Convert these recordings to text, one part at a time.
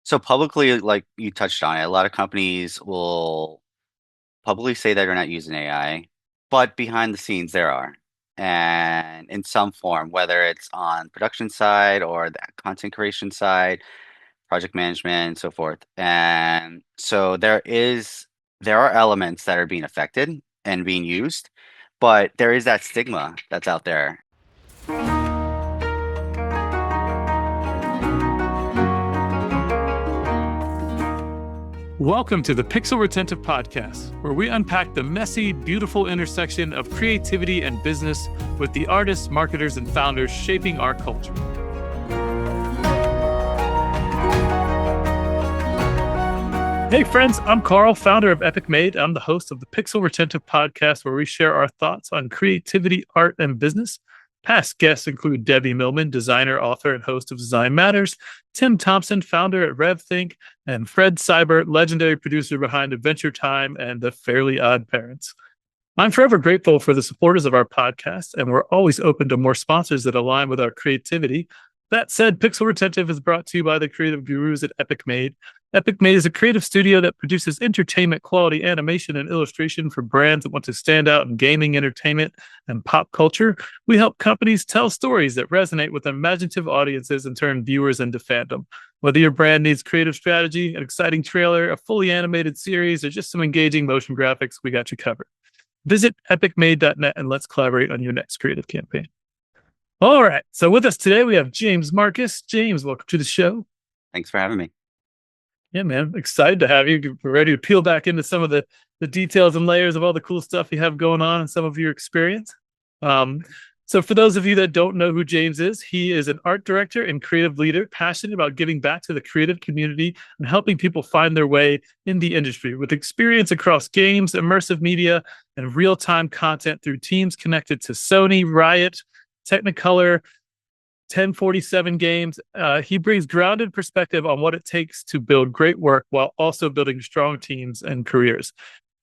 So publicly, like you touched on it, a lot of companies will publicly say that they're not using AI, but behind the scenes there are. And in some form, whether it's on production side or the content creation side, project management, and so forth. And so there are elements that are being affected and being used, but there is that stigma that's out there. Welcome to the Pixel Retentive Podcast, where we unpack the messy, beautiful intersection of creativity and business with the artists, marketers, and founders shaping our culture. Hey friends, I'm Carl, founder of Epic Made. I'm the host of the Pixel Retentive Podcast, where we share our thoughts on creativity, art, and business. Past guests include Debbie Millman, designer, author, and host of Design Matters, Tim Thompson, founder at RevThink, and Fred Seibert, legendary producer behind Adventure Time and The Fairly Odd Parents. I'm forever grateful for the supporters of our podcast, and we're always open to more sponsors that align with our creativity. That said, Pixel Retentive is brought to you by the creative gurus at Epic Made. Epic Made is a creative studio that produces entertainment quality animation and illustration for brands that want to stand out in gaming, entertainment, and pop culture. We help companies tell stories that resonate with imaginative audiences and turn viewers into fandom. Whether your brand needs creative strategy, an exciting trailer, a fully animated series, or just some engaging motion graphics, we got you covered. Visit epicmade.net and let's collaborate on your next creative campaign. All right. So with us today, we have James Marcus. James, welcome to the show. Thanks for having me. Yeah, man. Excited to have you. We're ready to peel back into some of the details and layers of all the cool stuff you have going on and some of your experience. So for those of you that don't know who James is, he is an art director and creative leader, passionate about giving back to the creative community and helping people find their way in the industry. With experience across games, immersive media, and real-time content through teams connected to Sony, Riot, Technicolor, 1047 games. He brings grounded perspective on what it takes to build great work while also building strong teams and careers.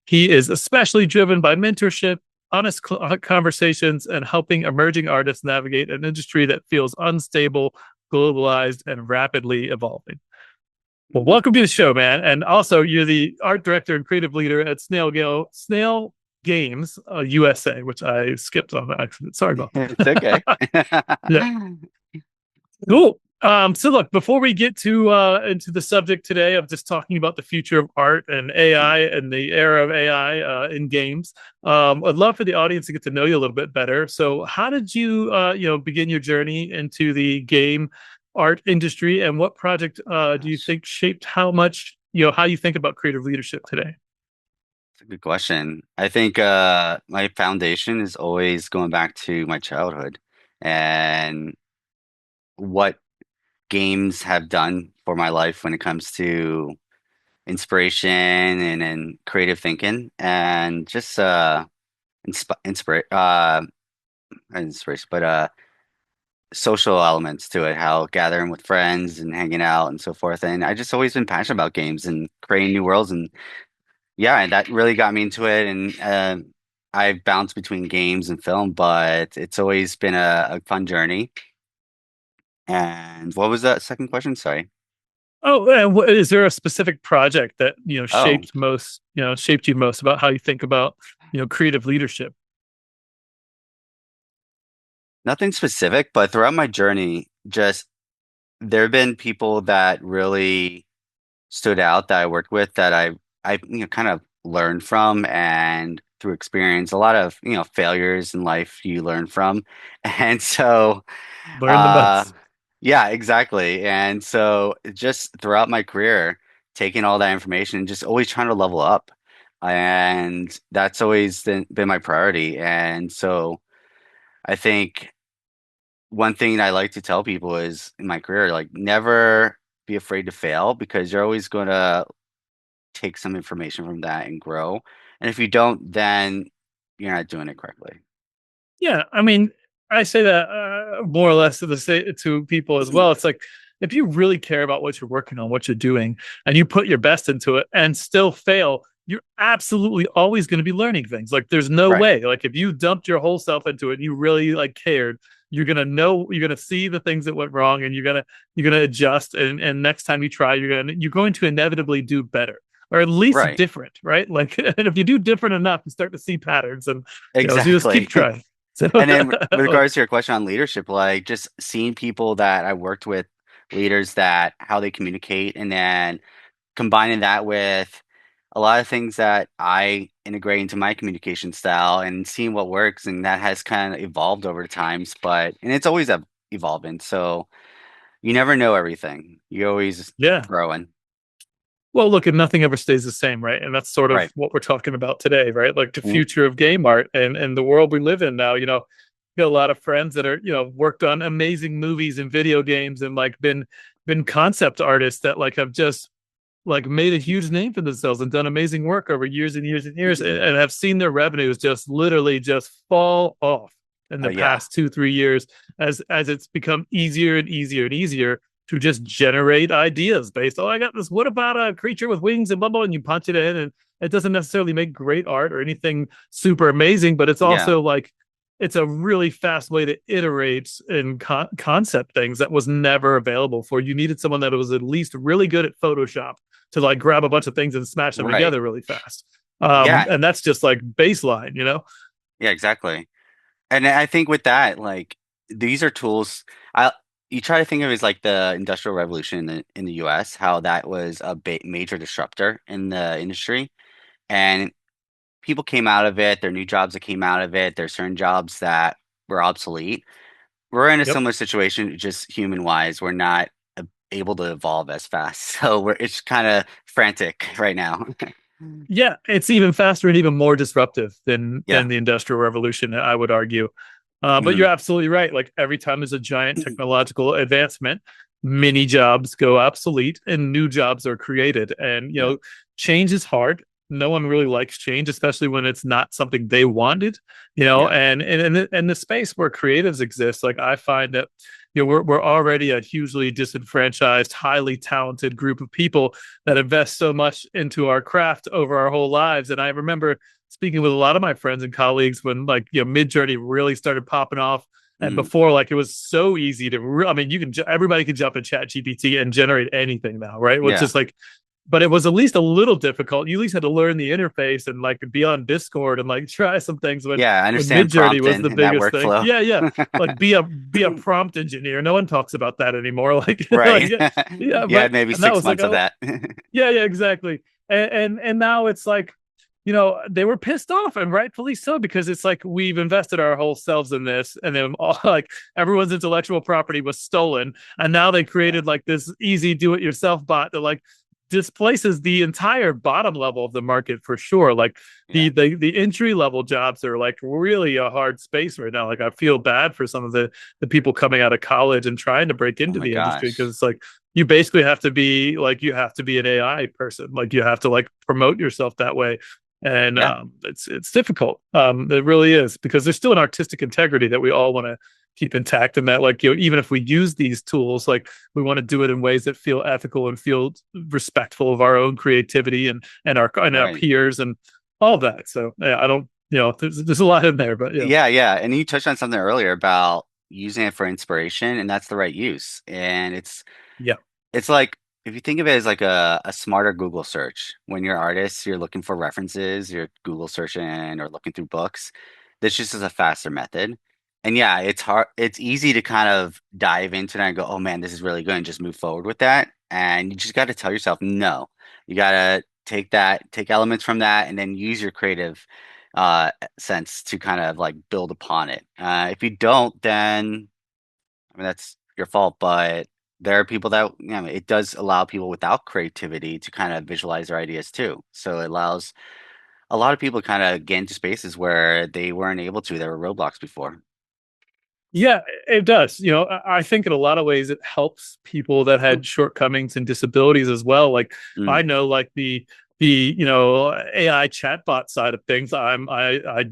He is especially driven by mentorship, honest conversations, and helping emerging artists navigate an industry that feels unstable, globalized, and rapidly evolving. Well, welcome to the show, man. And also, you're the art director and creative leader at Snail Games USA, which I skipped on accident. Sorry about that. It's okay. Yeah. Cool. So look, before we get to into the subject today of just talking about the future of art and AI and the era of AI in games, I'd love for the audience to get to know you a little bit better. So how did you begin your journey into the game art industry, and what project do you think shaped how much how you think about creative leadership today? It's a good question. I think my foundation is always going back to my childhood and what games have done for my life when it comes to inspiration and creative thinking and just not inspiration, but social elements to it, how gathering with friends and hanging out and so forth. And I just always been passionate about games and creating new worlds. And yeah, and that really got me into it. And I've bounced between games and film, but it's always been a fun journey. And what was that second question? Sorry. Oh, and is there a specific project that Oh, shaped you most about how you think about creative leadership? nothing specific, but throughout my journey, just there have been people that really stood out that I worked with that I kind of learned from and through experience, a lot of failures in life you learn from. And so Learn the uh most. yeah, exactly. And so just throughout my career, taking all that information and just always trying to level up. And that's always been my priority. And so I think one thing I like to tell people is in my career, like never be afraid to fail because you're always going to take some information from that and grow. And if you don't, then you're not doing it correctly. Yeah, I mean, I say that more or less to people as well. It's like if you really care about what you're working on, what you're doing, and you put your best into it and still fail, you're absolutely always going to be learning things. Like there's no Right. way. Like if you dumped your whole self into it and you really cared, you're gonna see the things that went wrong, and you're gonna adjust, and next time you try, you're going to inevitably do better, or at least Right. different, right? Like, and if you do different enough, you start to see patterns, and so you just keep Exactly. trying. So And then with like, regards to your question on leadership, like just seeing people that I worked with, leaders that how they communicate, and then combining that with a lot of things that I integrate into my communication style and seeing what works, and that has kind of evolved over times, but and it's always evolving. So you never know everything. You're always yeah. growing. Well, look, and nothing ever stays the same, right? And that's sort of Right. what we're talking about today, right? Like the Mhm. future of game art and the world we live in now. Got a lot of friends that are, worked on amazing movies and video games, and like been concept artists that like have just like made a huge name for themselves and done amazing work over years and years and years, and have seen their revenues just literally just fall off in the Yeah. past 2 3 years, as it's become easier and easier and easier to just generate ideas based, oh, I got this, what about a creature with wings and blah blah, and you punch it in, and it doesn't necessarily make great art or anything super amazing, but it's Yeah. also like it's a really fast way to iterate and concept things that was never available for. You needed someone that was at least really good at Photoshop to like grab a bunch of things and smash them Right. together really fast. Yeah. And that's just like baseline, Yeah, exactly. And I think with that, like these are tools. I You try to think of it as like the Industrial Revolution in the U.S., how that was a major disruptor in the industry, and people came out of it. There are new jobs that came out of it. There's certain jobs that were obsolete. We're in a Yep. similar situation, just human wise. We're not able to evolve as fast, so it's kind of frantic right now. Yeah, it's even faster and even more disruptive Yeah. than the Industrial Revolution, I would argue. But you're Mhm. absolutely right. Like every time there's a giant technological advancement, many jobs go obsolete and new jobs are created. And Yeah. change is hard. No one really likes change, especially when it's not something they wanted. Yeah. And the space where creatives exist, like I find that we're already a hugely disenfranchised, highly talented group of people that invest so much into our craft over our whole lives. And I remember speaking with a lot of my friends and colleagues when like Mid Journey really started popping off, and Mhm. before, like, it was so easy to I mean, everybody can jump in Chat GPT and generate anything now, right? It's Yeah. just like, but it was at least a little difficult. You at least had to learn the interface and like be on Discord and like try some things when Yeah. I Mid understand Journey was prompting the and that biggest thing. workflow. Yeah, yeah. Like be a prompt engineer. No one talks about that anymore. Like, Right. like, yeah, You but had maybe and that six was like, months of oh, that. yeah, yeah, exactly. And now it's like, they were pissed off, and rightfully so, because it's like we've invested our whole selves in this, and then all, like everyone's intellectual property was stolen, and now they Yeah. created like this easy do-it-yourself bot that like displaces the entire bottom level of the market for sure. Like Yeah. the entry level jobs are like really a hard space right now. Like I feel bad for some of the people coming out of college and trying to break Oh into my the industry, because gosh. it's like you basically have to be like you have to be an AI person. Like you have to like promote yourself that way, and Yeah. it's difficult. It really is, because there's still an artistic integrity that we all want to keep intact, and that like even if we use these tools, like we want to do it in ways that feel ethical and feel respectful of our own creativity and our Right. peers and all of that. So yeah, I don't, there's a lot in there, but yeah, Yeah. Yeah. And you touched on something earlier about using it for inspiration, and that's the right use. And yeah, it's like if you think of it as like a smarter Google search, when you're artists, you're looking for references, you're Google searching or looking through books. This just is a faster method. And yeah, it's hard, it's easy to kind of dive into that and go, oh man, this is really good, and just move forward with that. And you just got to tell yourself, no, you got to take elements from that, and then use your creative sense to kind of like build upon it. If you don't, then I mean, that's your fault, but there are people that, it does allow people without creativity to kind of visualize their ideas too. So it allows a lot of people to kind of get into spaces where they weren't able to. There were roadblocks before. yeah, it does. I think in a lot of ways it helps people that had shortcomings and disabilities as well. Like Mm, I know, like the AI chatbot side of things, I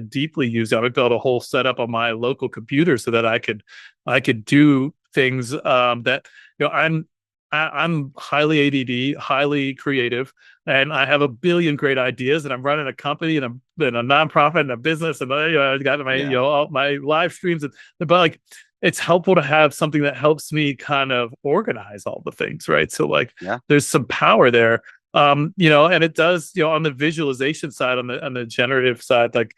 deeply use it. I built a whole setup on my local computer so that I could do things that I'm I'm highly ADD, highly creative, and I have a billion great ideas. And I'm running a company and a nonprofit and a business, and I got my Yeah. all my live streams. But like, it's helpful to have something that helps me kind of organize all the things, right? So like, Yeah. there's some power there, and it does, on the visualization side, on the generative side, like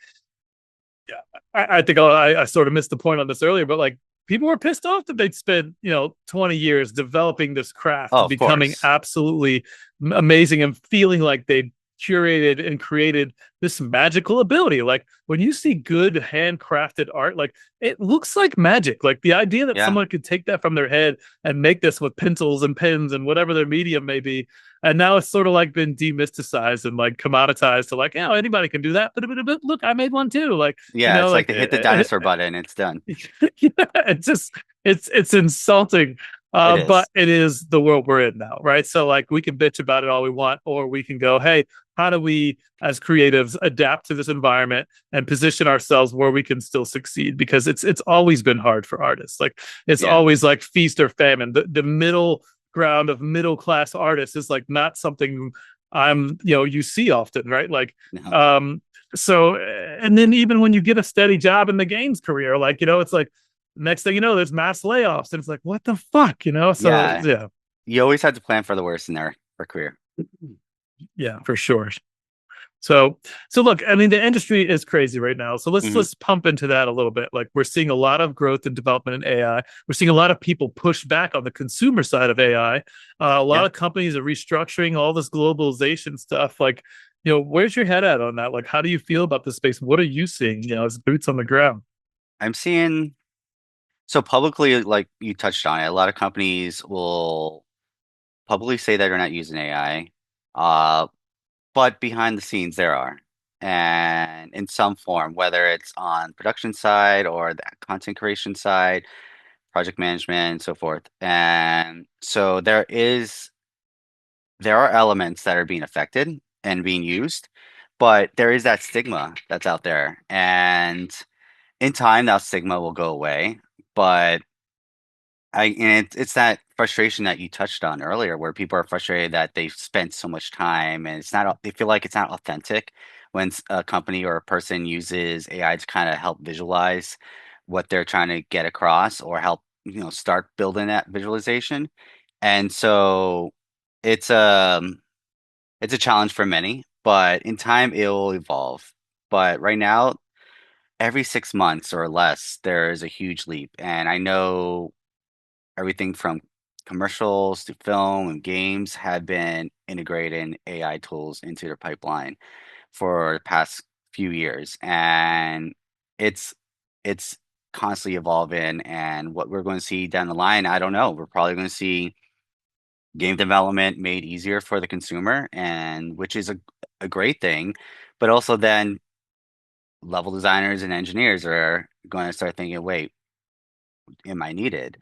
yeah, I think I sort of missed the point on this earlier, but like people were pissed off that they'd spent 20 years developing this craft Oh, and of becoming course. absolutely amazing and feeling like they curated and created this magical ability. Like when you see good handcrafted art, like it looks like magic. Like the idea that Yeah. someone could take that from their head and make this with pencils and pens and whatever their medium may be, and now it's sort of like been demysticized and like commoditized to like, anybody can do that. But look, I made one too. Like, Yeah. It's like like they hit the dinosaur button, it's done. yeah, it's just it's insulting. It But is. it is the world we're in now, right? So like we can bitch about it all we want, or we can go, hey, how do we as creatives adapt to this environment and position ourselves where we can still succeed? Because it's always been hard for artists. Like it's Yeah. always like feast or famine. The middle ground of middle class artists is like not something you see often, right? Like No. um so and then even when you get a steady job in the games career, like it's like next thing you know there's mass layoffs and it's like what the fuck, so Yeah. yeah. You always have to plan for the worst in their for career. Yeah, for sure. So look, I mean the industry is crazy right now, so let's Hmm. let's pump into that a little bit. Like we're seeing a lot of growth and development in AI. We're seeing a lot of people push back on the consumer side of AI. A lot Yeah. of companies are restructuring all this globalization stuff. Like where's your head at on that? Like how do you feel about this space? What are you seeing as boots on the ground? I'm seeing so publicly, like you touched on it, a lot of companies will publicly say that they're not using AI. Uh, but behind the scenes there are. And in some form, whether it's on production side or the content creation side, project management, and so forth. And so there are elements that are being affected and being used, but there is that stigma that's out there. And in time, that stigma will go away. But it's that frustration that you touched on earlier, where people are frustrated that they've spent so much time and they feel like it's not authentic when a company or a person uses AI to kind of help visualize what they're trying to get across or help, start building that visualization. And so it's it's a challenge for many, but in time it will evolve. But right now, every 6 months or less, there is a huge leap. And I know everything from commercials to film and games have been integrating AI tools into their pipeline for the past few years. And it's it's constantly evolving. And what we're going to see down the line, I don't know. We're probably going to see game development made easier for the consumer, and which is a great thing. But also then level designers and engineers are going to start thinking, wait, am I needed?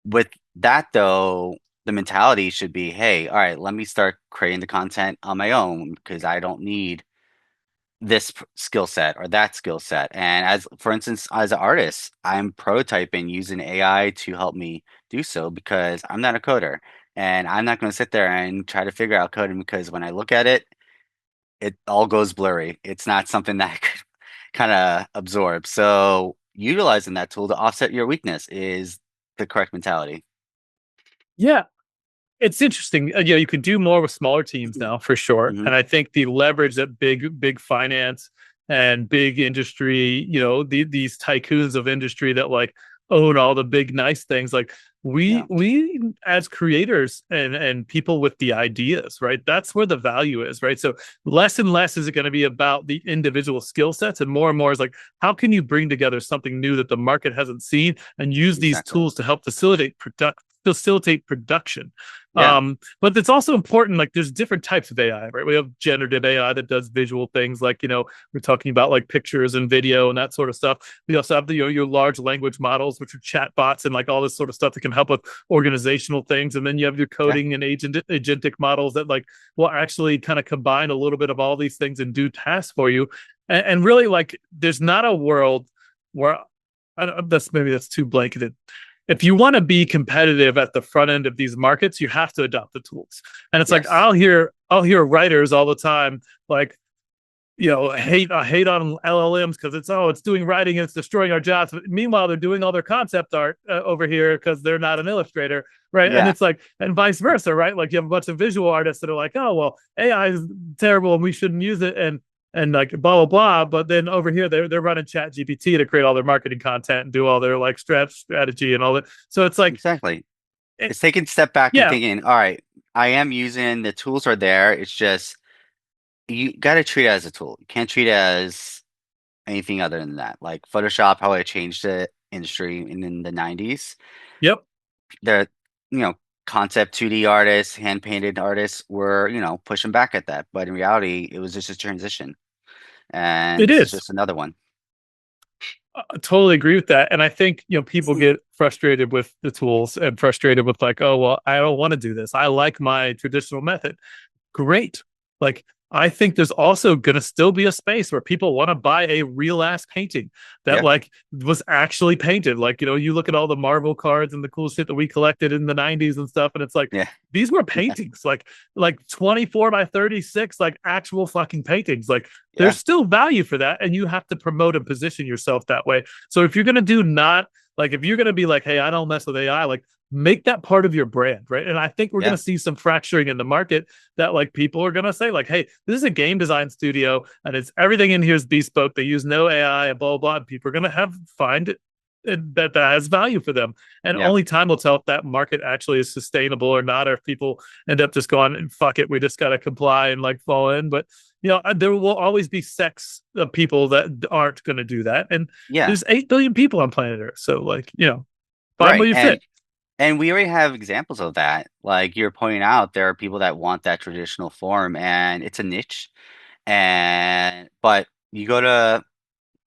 With that though, the mentality should be, hey, all right, let me start creating the content on my own because I don't need this skill set or that skill set. And as for instance, as an artist, I'm prototyping using AI to help me do so because I'm not a coder. And I'm not going to sit there and try to figure out coding because when I look at it, it all goes blurry. It's not something that I could kind of absorb. So utilizing that tool to offset your weakness is the correct mentality. Yeah, it's interesting. You can do more with smaller teams now for sure. Hmm. And I think the leverage that big finance and big industry, these tycoons of industry that like own all the big nice things, like Yeah, we as creators and people with the ideas, right? That's where the value is, right? So less and less is it going to be about the individual skill sets, and more is like how can you bring together something new that the market hasn't seen and use these exactly. tools to help facilitate production. Yeah, But it's also important, like there's different types of AI, right? We have generative AI that does visual things like, we're talking about like pictures and video and that sort of stuff. We also have the, your large language models, which are chat bots and like all this sort of stuff that can help with organizational things. And then you have your yeah, coding and agentic models that like will actually kind of combine a little bit of all these things and do tasks for you. And really like there's not a world where that's maybe that's too blanketed. if you want to be competitive at the front end of these markets, you have to adopt the tools. And it's like Yes. I'll hear writers all the time like, hate on LLMs because it's doing writing and it's destroying our jobs. But meanwhile, they're doing all their concept art over here because they're not an illustrator, right? And Yeah. it's like, and vice versa, right? Like you have a bunch of visual artists that are like, oh well, AI is terrible and we shouldn't use it, and like blah blah blah. But then over here, they're running Chat GPT to create all their marketing content and do all their like strategy and all that. So it's like, Exactly. it, It's taking a step back and yeah, thinking, all right, I am using the tools are there. It's just you got to treat it as a tool. You can't treat it as anything other than that. Like Photoshop, how it changed the industry in the 90s. yep, The, you know, concept 2D artists, hand painted artists were, pushing back at that. But in reality, it was just a transition. And it this is is. just another one. I totally agree with that. And I think, people get frustrated with the tools and frustrated with like, oh, well, I don't want to do this. I like my traditional method. Great. Like, I think there's also going to still be a space where people want to buy a real ass painting that Yeah. like was actually painted. Like, you look at all the Marvel cards and the cool shit that we collected in the 90s and stuff. And it's like, Yeah. these were paintings, like 24 by 36, like actual fucking paintings. Like there's Yeah. still value for that. And you have to promote and position yourself that way. So if you're going to do not like, if you're going to be like, hey, I don't mess with AI, like make that part of your brand, right? And I think we're going Yeah. to see some fracturing in the market that like people are going to say like, hey, this is a game design studio and it's everything in here is bespoke. They use no AI and blah blah blah. And people are going to find it that has value for them. And Yeah. only time will tell if that market actually is sustainable or not, or if people end up just going, fuck it, we just got to comply and like fall in. But there will always be sects of people that aren't going to do that. And Yeah. there's 8 billion people on planet Earth. So like, find where Right. you fit. And we already have examples of that. Like you're pointing out, there are people that want that traditional form and it's a niche. And but you go to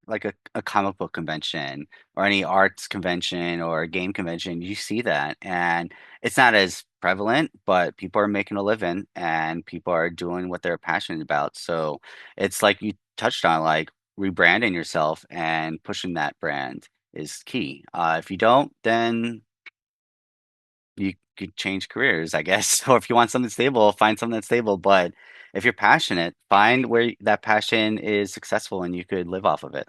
like a comic book convention or any arts convention or a game convention, you see that. And it's not as prevalent, but people are making a living and people are doing what they're passionate about. So it's like you touched on, like rebranding yourself and pushing that brand is key. If you don't, then you could change careers, I guess. Or if you want something stable, find something that's stable. But if you're passionate, find where that passion is successful and you could live off of it.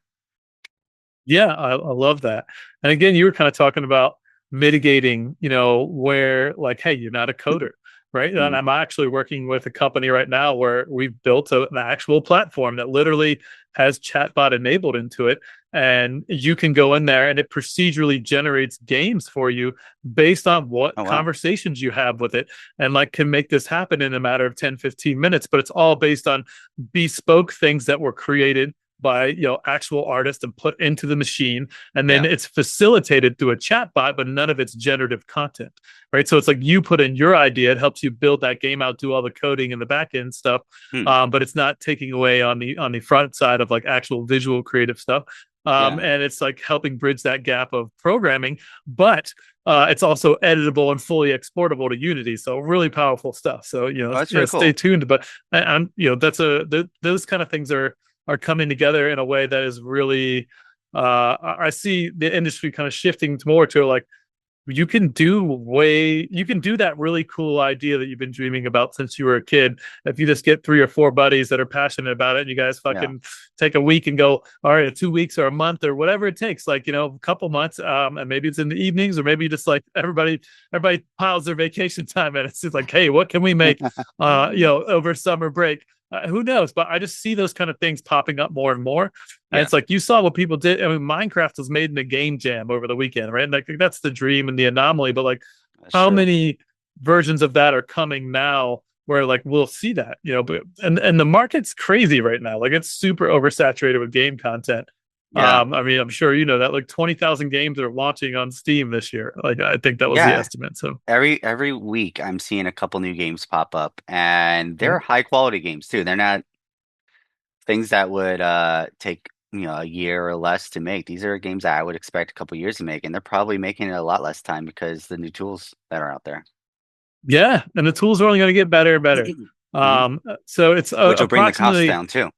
Yeah, I love that. And again, you were kind of talking about mitigating, where like, hey, you're not a coder, right? And Mm. I'm actually working with a company right now where we've built an actual platform that literally has chatbot enabled into it. And you can go in there and it procedurally generates games for you based on what Oh, wow. conversations you have with it and like can make this happen in a matter of 10, 15 minutes. But it's all based on bespoke things that were created by actual artists and put into the machine, and then Yeah. it's facilitated through a chat bot, but none of it's generative content, right? So it's like you put in your idea, it helps you build that game out, do all the coding and the back end stuff, Hmm. but it's not taking away on the front side of like actual visual creative stuff. Yeah. And it's like helping bridge that gap of programming, but it's also editable and fully exportable to Unity. So really powerful stuff. So Oh, that's really stay cool. tuned. But I'm that's those kind of things are coming together in a way that is really I see the industry kind of shifting more to like you can do that really cool idea that you've been dreaming about since you were a kid if you just get 3 or 4 buddies that are passionate about it and you guys Yeah. fucking take a week and go all right 2 weeks or a month or whatever it takes like a couple months and maybe it's in the evenings or maybe just like everybody piles their vacation time and it's just like hey what can we make over summer break who knows? But I just see those kind of things popping up more and more. And Yeah. it's like you saw what people did. I mean, Minecraft was made in a game jam over the weekend, right? And like that's the dream and the anomaly. But like, That's how true. many versions of that are coming now? Where like we'll see that, but and the market's crazy right now. Like it's super oversaturated with game content. Yeah. I mean, I'm sure you know that like 20,000 games are launching on Steam this year. Like I think that was the Yeah. estimate. So Every week I'm seeing a couple new games pop up and yeah. they're high quality games too. They're not things that would take, a year or less to make. These are games that I would expect a couple years to make, and they're probably making it a lot less time because the new tools that are out there. Yeah, and the tools are only going to get better and better. Mhm. So it's Which will bring the cost approximately down too.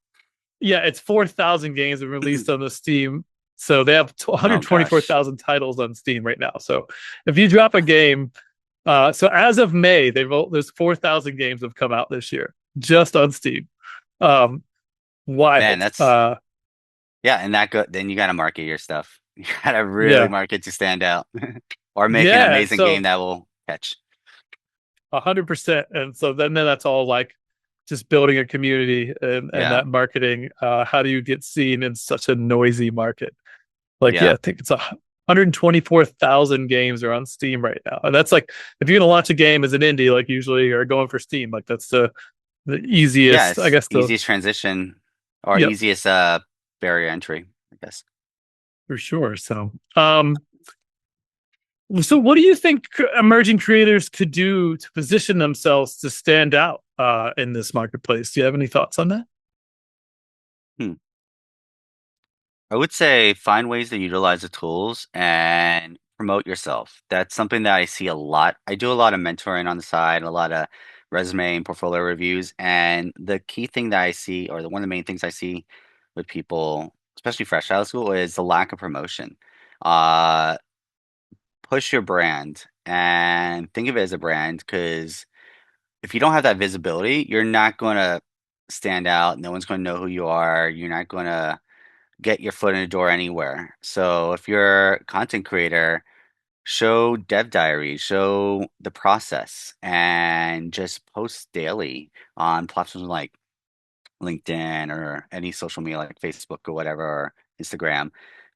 yeah, it's 4,000 games released on the Steam So they have Oh gosh. 124,000 titles on Steam right now. So if you drop a game, so as of May, there's 4,000 games have come out this year just on Steam. Um, Man, Wild. that's yeah, and that go then you gotta market your stuff. You gotta really Yeah, market to stand out. Or make an yeah. amazing game So that will catch. 100%. And so then that's all like just building a community and Yeah. that marketing. How do you get seen in such a noisy market? Like, yeah, Yeah. I think it's 124,000 games are on Steam right now. And that's like, if you're going to launch a game as an indie, like usually are going for Steam, like that's the Yeah, easiest, I it's guess, easiest transition or yep, easiest barrier entry, I guess. for sure. So what do you think emerging creators could do to position themselves to stand out in this marketplace? Do you have any thoughts on that? Hmm. I would say find ways to utilize the tools and promote yourself. That's something that I see a lot. I do a lot of mentoring on the side, a lot of resume and portfolio reviews. And the key thing that I see, or one of the main things I see with people, especially fresh out of school, is the lack of promotion. Uh, Push your brand and think of it as a brand because if you don't have that visibility, you're not going to stand out. No one's going to know who you are. You're not going to get your foot in the door anywhere. So if you're a content creator, show dev diaries, show the process, and just post daily on platforms like LinkedIn or any social media like Facebook or whatever, or Instagram.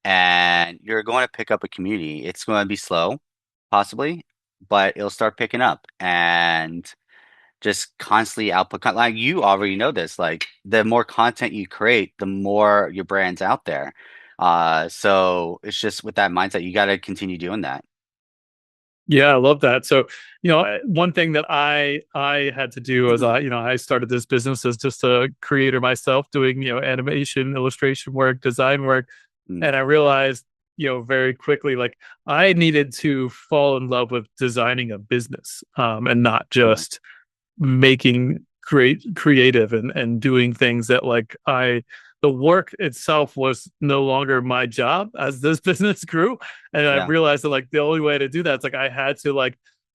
And you're going to pick up a community. It's going to be slow, possibly, but it'll start picking up. And just constantly output like you already know this, like the more content you create, the more your brand's out there. So it's just with that mindset, you got to continue doing that. Yeah, I love that. So, one thing that I had to do was I started this business as just a creator myself, doing animation, illustration work, design work, Mm, and I realized very quickly like I needed to fall in love with designing a business, and not yeah, just making great creative and doing things that like I the work itself was no longer my job as this business grew. And I yeah, realized that like the only way to do that is like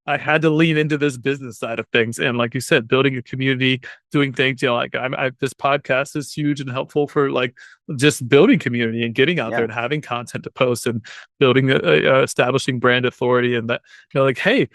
I had to lean into this business side of things. And like you said, building a community, doing things, like this podcast is huge and helpful for like just building community and getting out there yeah, and having content to post and building establishing brand authority. And that, like, hey,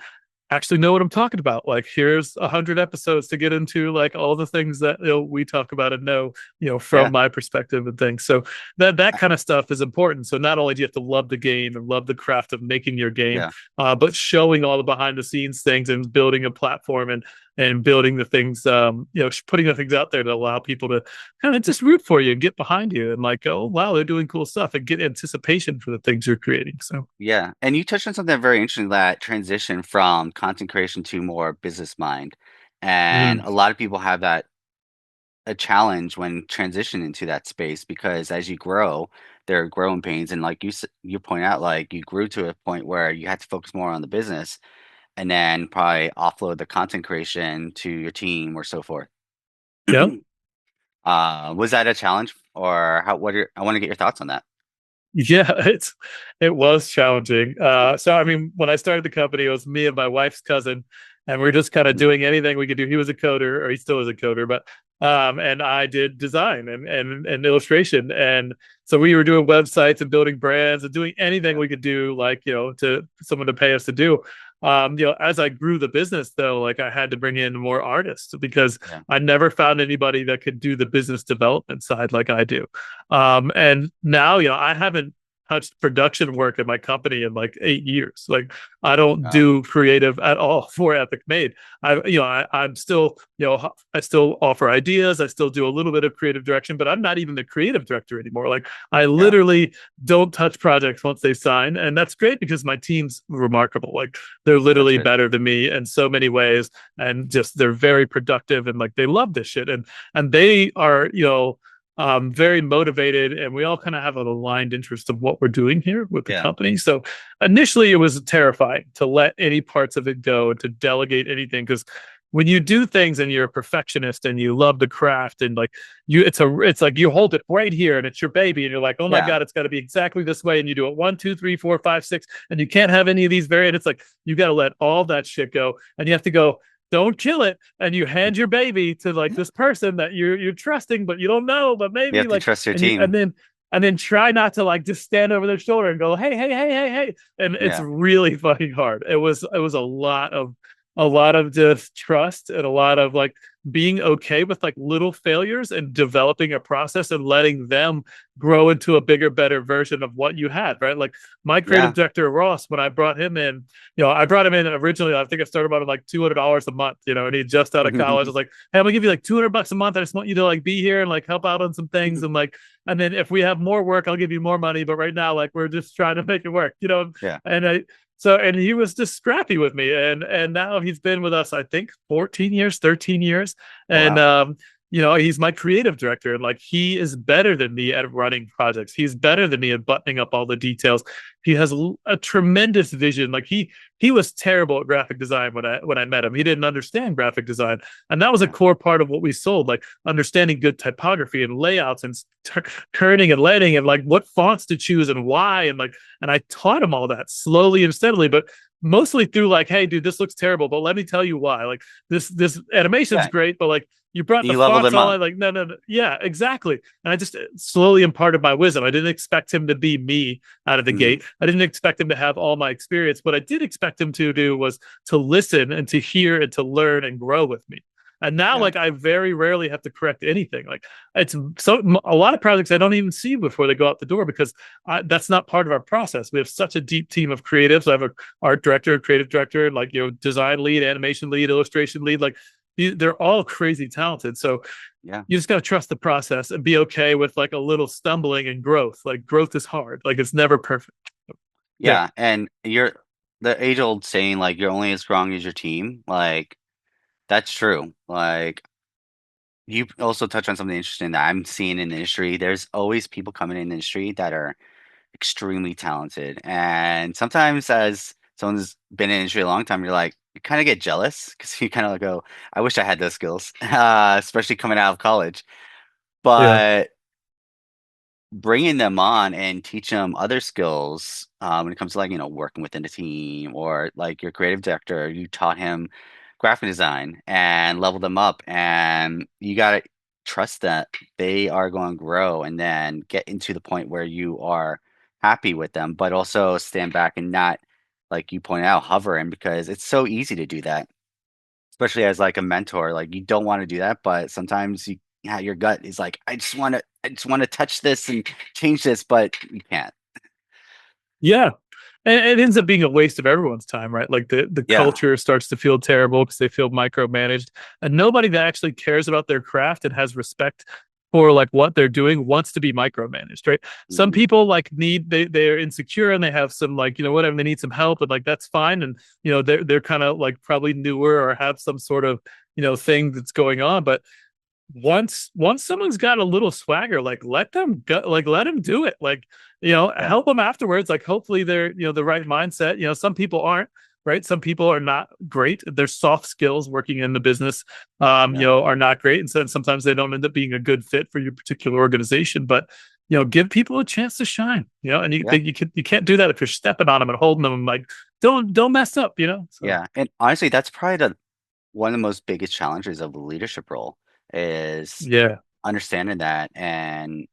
actually know what I'm talking about. Like, here's 100 episodes to get into like all the things that we talk about and know, from yeah, my perspective and things. So that kind of stuff is important. So not only do you have to love the game and love the craft of making your game, yeah, but showing all the behind the scenes things and building a platform and building the things, putting the things out there to allow people to kind of just root for you and get behind you and like, oh wow, they're doing cool stuff and get anticipation for the things you're creating. So yeah. And you touched on something very interesting, that transition from content creation to more business mind. And mm, a lot of people have that a challenge when transitioning into that space because as you grow, there are growing pains. And like you point out, like you grew to a point where you had to focus more on the business and then probably offload the content creation to your team or so forth. yeah. Was that a challenge or I want to get your thoughts on that. Yeah, it was challenging. So I mean, when I started the company, it was me and my wife's cousin, and we are just kind of Mhm. doing anything we could do. He was a coder, or he still is a coder, but and I did design and illustration, and so we were doing websites and building brands and doing anything Yeah, we could do, like to someone to pay us to do. As I grew the business, though, like I had to bring in more artists because yeah, I never found anybody that could do the business development side like I do. And now, I haven't touched production work at my company in like 8 years. Like I don't uh, do creative at all for Epic Made. I'm still, I still offer ideas. I still do a little bit of creative direction, but I'm not even the creative director anymore. Like I yeah, literally don't touch projects once they sign. And that's great because my team's remarkable. Like they're that's literally good. better than me in so many ways. And just, they're very productive and like they love this shit. And they are, very motivated, and we all kind of have an aligned interest of what we're doing here with the Yeah, company. So initially, it was terrifying to let any parts of it go and to delegate anything because when you do things and you're a perfectionist and you love the craft and like it's like you hold it right here and it's your baby and you're like, oh my Yeah. God, it's got to be exactly this way. And you do it 1, 2, 3, 4, 5, 6, and you can't have any of these variants. It's like, you got to let all that shit go. And you have to go, don't kill it. And you hand your baby to like this person that you're trusting, but you don't know, but You maybe have to like, trust your and you, team. and then try not to like just stand over their shoulder and go, hey, hey, hey, hey, hey. And it's Yeah. really fucking hard. It was a lot of just trust and a lot of like being okay with like little failures and developing a process and letting them grow into a bigger, better version of what you had, right? Like my creative Yeah. director Ross, when I brought him in, I brought him in originally. I think I started about like $200 a month, and he's just out of college. I was like, hey, I'm gonna give you like $200 a month. I just want you to like be here and like help out on some things and like, and then if we have more work, I'll give you more money. But right now, like we're just trying to make it work. Yeah. And and he was just scrappy with me, and now he's been with us, I think, 14 years, 13 years, Oh, and wow. he's my creative director, and like he is better than me at running projects. He's better than me at buttoning up all the details. He has a tremendous vision. Like he was terrible at graphic design when I met him. He didn't understand graphic design, and that was a Yeah. core part of what we sold, like understanding good typography and layouts and kerning and leading and like what fonts to choose and why, and I taught him all that slowly and steadily, but mostly through like, hey, dude, this looks terrible, but let me tell you why. Like this animation's Yeah. great, but like you brought the You leveled fonts them all up. in, like no, no, no, yeah, exactly. And I just slowly imparted my wisdom. I didn't expect him to be me out of the Hmm. gate. I didn't expect him to have all my experience. What I did expect him to do was to listen and to hear and to learn and grow with me. And now, Yeah. like, I very rarely have to correct anything. Like, it's so a lot of projects I don't even see before they go out the door because that's not part of our process. We have such a deep team of creatives. I have a art director, creative director, like design lead, animation lead, illustration lead. Like, they're all crazy talented. So Yeah. you just got to trust the process and be okay with like a little stumbling and growth. Like, growth is hard. Like, it's never perfect. Yeah. Yeah. And you're the age old saying, like, you're only as strong as your team. Like, that's true. Like, you also touch on something interesting that I'm seeing in the industry. There's always people coming in the industry that are extremely talented. And sometimes, as someone who's been in the industry a long time, you're like, you kind of get jealous because you kind of go, I wish I had those skills, especially coming out of college. Yeah. But bringing them on and teach them other skills when it comes to like working within a team or like your creative director, you taught him graphic design and leveled them up, and you got to trust that they are going to grow and then get into the point where you are happy with them, but also stand back and not, like you pointed out, hovering, because it's so easy to do that, especially as like a mentor. Like you don't want to do that, but sometimes you, yeah, your gut is like, I just want to touch this and change this, but you can't. Yeah. And it ends up being a waste of everyone's time, right? Like the Yeah. culture starts to feel terrible because they feel micromanaged. And nobody that actually cares about their craft and has respect for like what they're doing wants to be micromanaged, right? Some Hmm. people like they're insecure and they have some like, whatever, they need some help, and like that's fine. And they're kind of like probably newer or have some sort of thing that's going on. But once someone's got a little swagger, like let them go, like let them do it, like Yeah. help them afterwards, like hopefully they're the right mindset. Some people aren't, right? Some people are not great, their soft skills working in the business Yeah. are not great, and so sometimes they don't end up being a good fit for your particular organization. But give people a chance to shine, and Yeah. you can't do that if you're stepping on them and holding them like don't mess up, so Yeah. And honestly, that's probably one of the most biggest challenges of the leadership role is yeah. understanding that and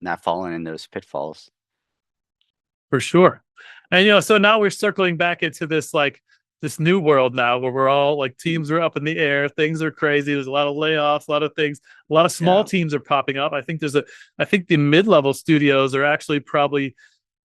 not falling in those pitfalls. For sure. And so now we're circling back into this like this new world now where we're all like Mhm. teams are up in the air, things are crazy. There's a lot of layoffs, a lot of things, a lot of small Yeah. teams are popping up. I think the mid-level studios are actually probably,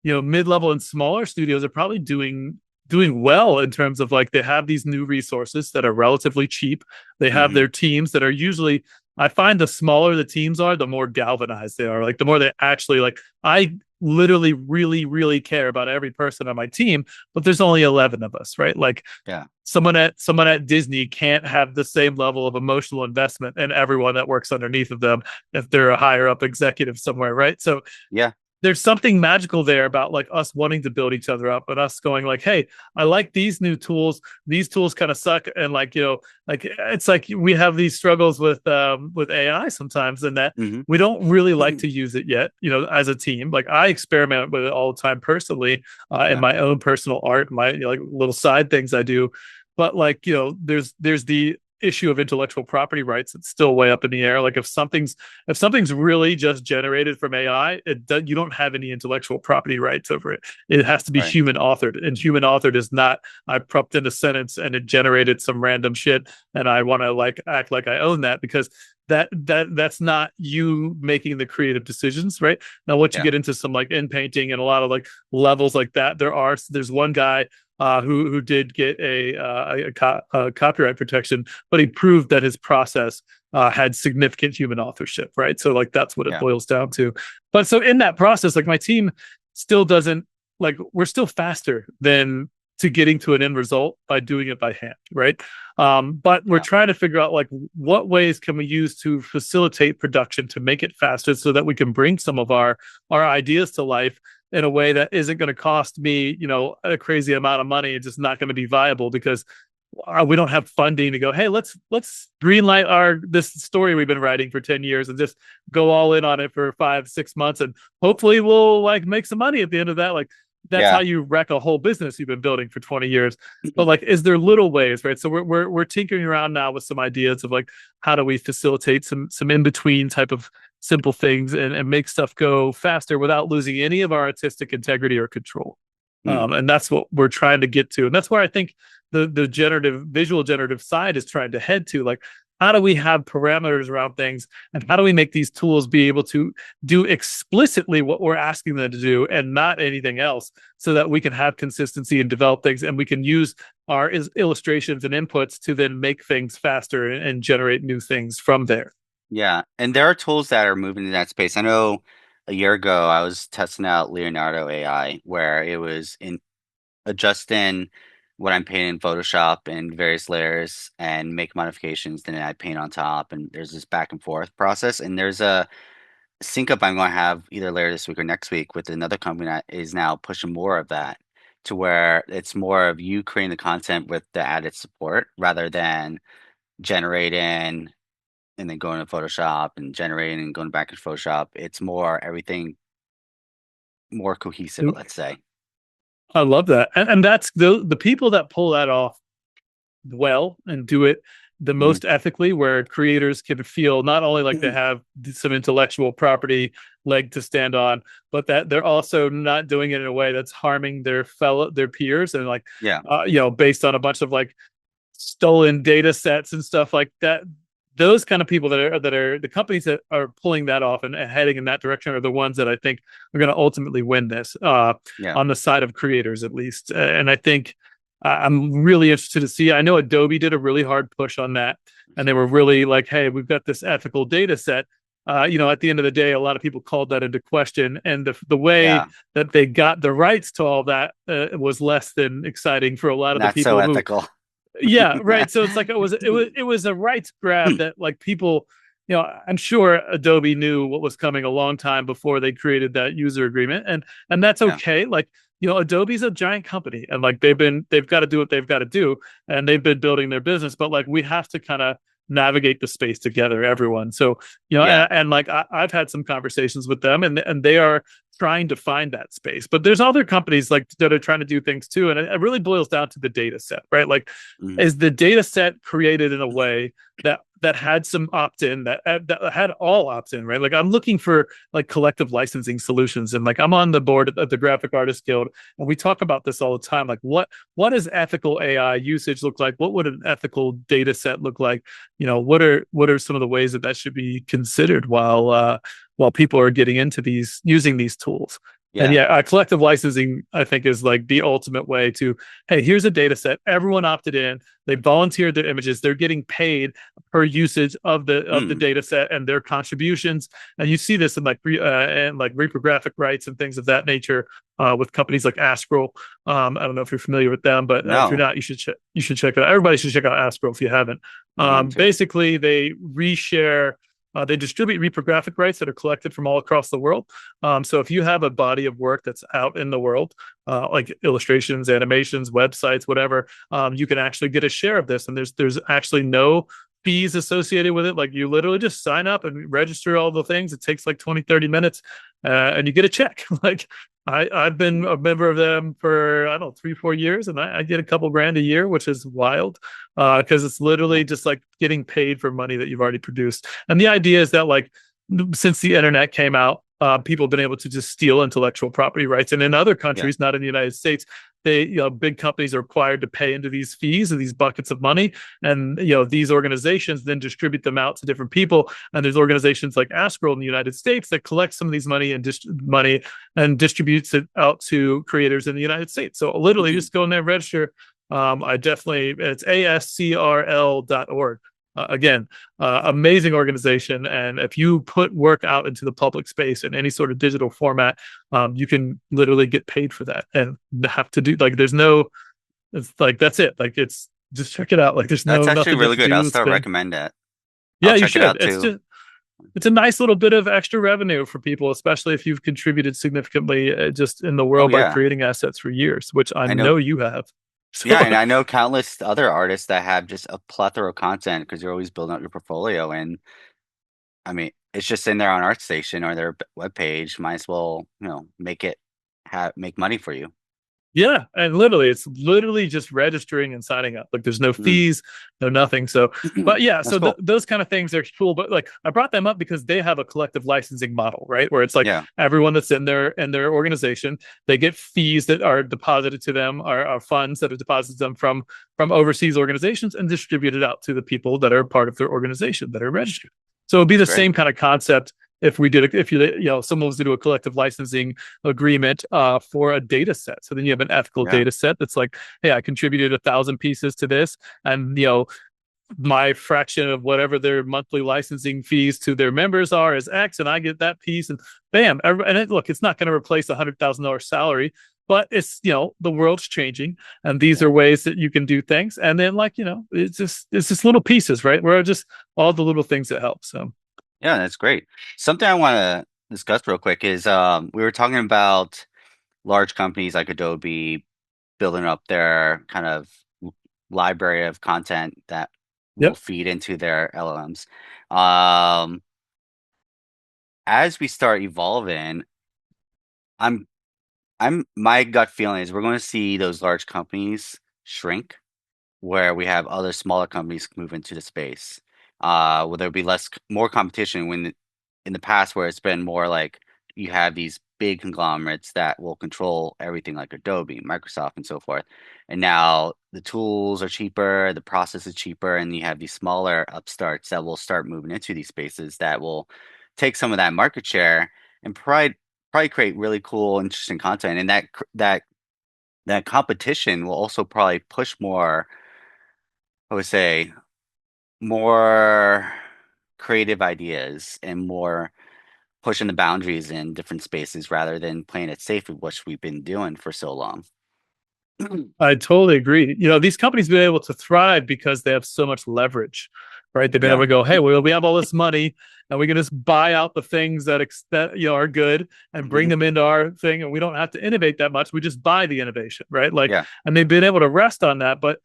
mid-level and smaller studios are probably doing well in terms of like they have these new resources that are relatively cheap. They have Hmm. their teams that are usually, I find the smaller the teams are, the more galvanized they are. Like the more they actually like, I literally really, really care about every person on my team, but there's only 11 of us, right? Like Yeah. someone at Disney can't have the same level of emotional investment in everyone that works underneath of them if they're a higher up executive somewhere, right? So Yeah. there's something magical there about like us wanting to build each other up, but us going like, hey, I like these new tools. These tools kind of suck, and like like it's like we have these struggles with AI sometimes, and that Hmm. we don't really like to use it yet. As a team, like I experiment with it all the time personally, in Yeah, my own personal art, my like little side things I do. But like there's the issue of intellectual property rights. It's still way up in the air. Like if something's really just generated from AI, you don't have any intellectual property rights over it. It has to be right. human authored, and human authored is not I propped in a sentence and it generated some random shit, and I want to like act like I own that because that's not you making the creative decisions, right? Now, once you Yeah, get into some like in painting and a lot of like levels like that, there's one guy who did get a copyright protection, but he proved that his process had significant human authorship, right? So like that's what it yeah, boils down to. But so in that process, like my team still doesn't like we're still faster than to getting to an end result by doing it by hand, right? But we're yeah, trying to figure out like what ways can we use to facilitate production to make it faster so that we can bring some of our ideas to life in a way that isn't going to cost me, a crazy amount of money. It's just not going to be viable because we don't have funding to go, hey, let's greenlight this story we've been writing for 10 years and just go all in on it for 5 6 months and hopefully we'll like make some money at the end of that. Like that's how yeah. you wreck a whole business you've been building for 20 years. But like is there little ways, right? So we're tinkering around now with some ideas of like how do we facilitate some in between type of simple things and make stuff go faster without losing any of our artistic integrity or control. Mm. And that's what we're trying to get to. And that's where I think the visual generative side is trying to head to. Like, how do we have parameters around things? And how do we make these tools be able to do explicitly what we're asking them to do and not anything else so that we can have consistency and develop things and we can use our illustrations and inputs to then make things faster and generate new things from there. Yeah, and there are tools that are moving in that space. I know a year ago I was testing out Leonardo AI, where it was in adjusting what I'm painting in Photoshop and various layers and make modifications. Then I paint on top, and there's this back and forth process. And there's a sync up I'm going to have either later this week or next week with another company that is now pushing more of that to where it's more of you creating the content with the added support rather than generating and then going to Photoshop and generating and going back to Photoshop. It's more everything more cohesive, let's say. I love that. And that's the people that pull that off well and do it the Mhm. most ethically, where creators can feel not only like they have some intellectual property leg to stand on, but that they're also not doing it in a way that's harming their peers and like Yeah, based on a bunch of like stolen data sets and stuff like that. Those kind of people that are the companies that are pulling that off and heading in that direction are the ones that I think are going to ultimately win this yeah, on the side of creators at least. And I think I'm really interested to see. I know Adobe did a really hard push on that, and they were really like, "Hey, we've got this ethical data set." At the end of the day, a lot of people called that into question, and the way yeah. that they got the rights to all that was less than exciting for a lot of the Not so people who ethical. yeah, right. So it's like it was a rights grab that like people, I'm sure Adobe knew what was coming a long time before they created that user agreement, and that's Yeah, okay. Like, Adobe's a giant company, and like they've got to do what they've got to do, and they've been building their business, but like we have to kind of navigate the space together, everyone. So, yeah, and like I've had some conversations with them, and they are trying to find that space. But there's other companies like that are trying to do things too, and it really boils down to the data set, right? Like, mhm, is the data set created in a way that had some opt-in that had all opt-in, right? Like I'm looking for like collective licensing solutions, and like I'm on the board of the Graphic Artists Guild, and we talk about this all the time. Like what does ethical AI usage look like? What would an ethical data set look like? What are some of the ways that should be considered while people are getting into these using these tools? And yeah. yeah, collective licensing, I think, is like the ultimate way to, hey, here's a data set. Everyone opted in. They volunteered their images. They're getting paid per usage of the Mm, data set and their contributions. And you see this in like and like reprographic rights and things of that nature with companies like Astral. I don't know if you're familiar with them, but if you're no, not, you should check it out. Everybody should check out Astral if you haven't. I'm going to. Basically, they reshare. They distribute reprographic rights that are collected from all across the world. So if you have a body of work that's out in the world, like illustrations, animations, websites, whatever, you can actually get a share of this. And there's actually no fees associated with it. Like you literally just sign up and register all the things. It takes like 20, 30 minutes and you get a check. Like I've been a member of them for, I don't know, 3, 4 years, and I get a couple grand a year, which is wild because it's literally just like getting paid for money that you've already produced. And the idea is that, like, since the internet came out, people have been able to just steal intellectual property rights. And in other Yeah. countries, not in the United States, big companies are required to pay into these fees and these buckets of money. And, these organizations then distribute them out to different people. And there's organizations like Asperl in the United States that collect some of these money and distributes it out to creators in the United States. So literally just go in there and register. It's ascrl.org. Again, amazing organization. And if you put work out into the public space in any sort of digital format, you can literally get paid for that and have to do, like, it's like, that's it. Like, it's just check it out. Like, there's That's actually nothing you really have to good. I'll do. start recommend it. I'll Yeah, you check it should. out too. It's a nice little bit of extra revenue for people, especially if you've contributed significantly just in the Oh world by yeah. creating assets for years, which I I know. know you have. Yeah, So and I know countless other artists that have just a plethora of content because you're always building up your portfolio. And I mean, it's just in there on ArtStation or their webpage. Might as well, make money for you. yeah, and literally, it's literally just registering and signing up. Like, there's no Mm. fees, no nothing. So, but yeah, That's so cool. those kind of things are cool. But like, I brought them up because they have a collective licensing model, right? Where it's like Yeah, everyone that's in their organization, they get fees that are deposited to them, are funds that are deposited to them from overseas organizations and distributed out to the people that are part of their organization that are registered. So it'd be that's the great. same kind of concept if someone was to do a collective licensing agreement for a data set. So then you have an ethical Yeah, data set that's like, hey, I contributed 1,000 pieces to this, and my fraction of whatever their monthly licensing fees to their members are is X, and I get that piece, and bam. Look, it's not going to replace $100,000 salary, but it's, the world's changing, and these yeah, are ways that you can do things. And then, like, it's just little pieces, right? Where just all the little things that help. So yeah. That's great. Something I want to discuss real quick is we were talking about large companies like Adobe building up their kind of library of content that will yep. feed into their LLMs. Um, as we start evolving, I'm my gut feeling is we're going to see those large companies shrink where we have other smaller companies move into the space. Where there'll be more competition when in the past where it's been more like you have these big conglomerates that will control everything like Adobe, Microsoft, and so forth. And now the tools are cheaper, the process is cheaper, and you have these smaller upstarts that will start moving into these spaces that will take some of that market share and probably create really cool, interesting content. And that competition will also probably push more, I would say, more creative ideas and more pushing the boundaries in different spaces rather than playing it safe, which we've been doing for so long. I totally agree. These companies have been able to thrive because they have so much leverage, right? They've been able Yeah, to go, hey, well, we have all this money, and we can just buy out the things that are good and bring hmm them into our thing, and we don't have to innovate that much. We just buy the innovation, right? Like, yeah, and they've been able to rest on that. But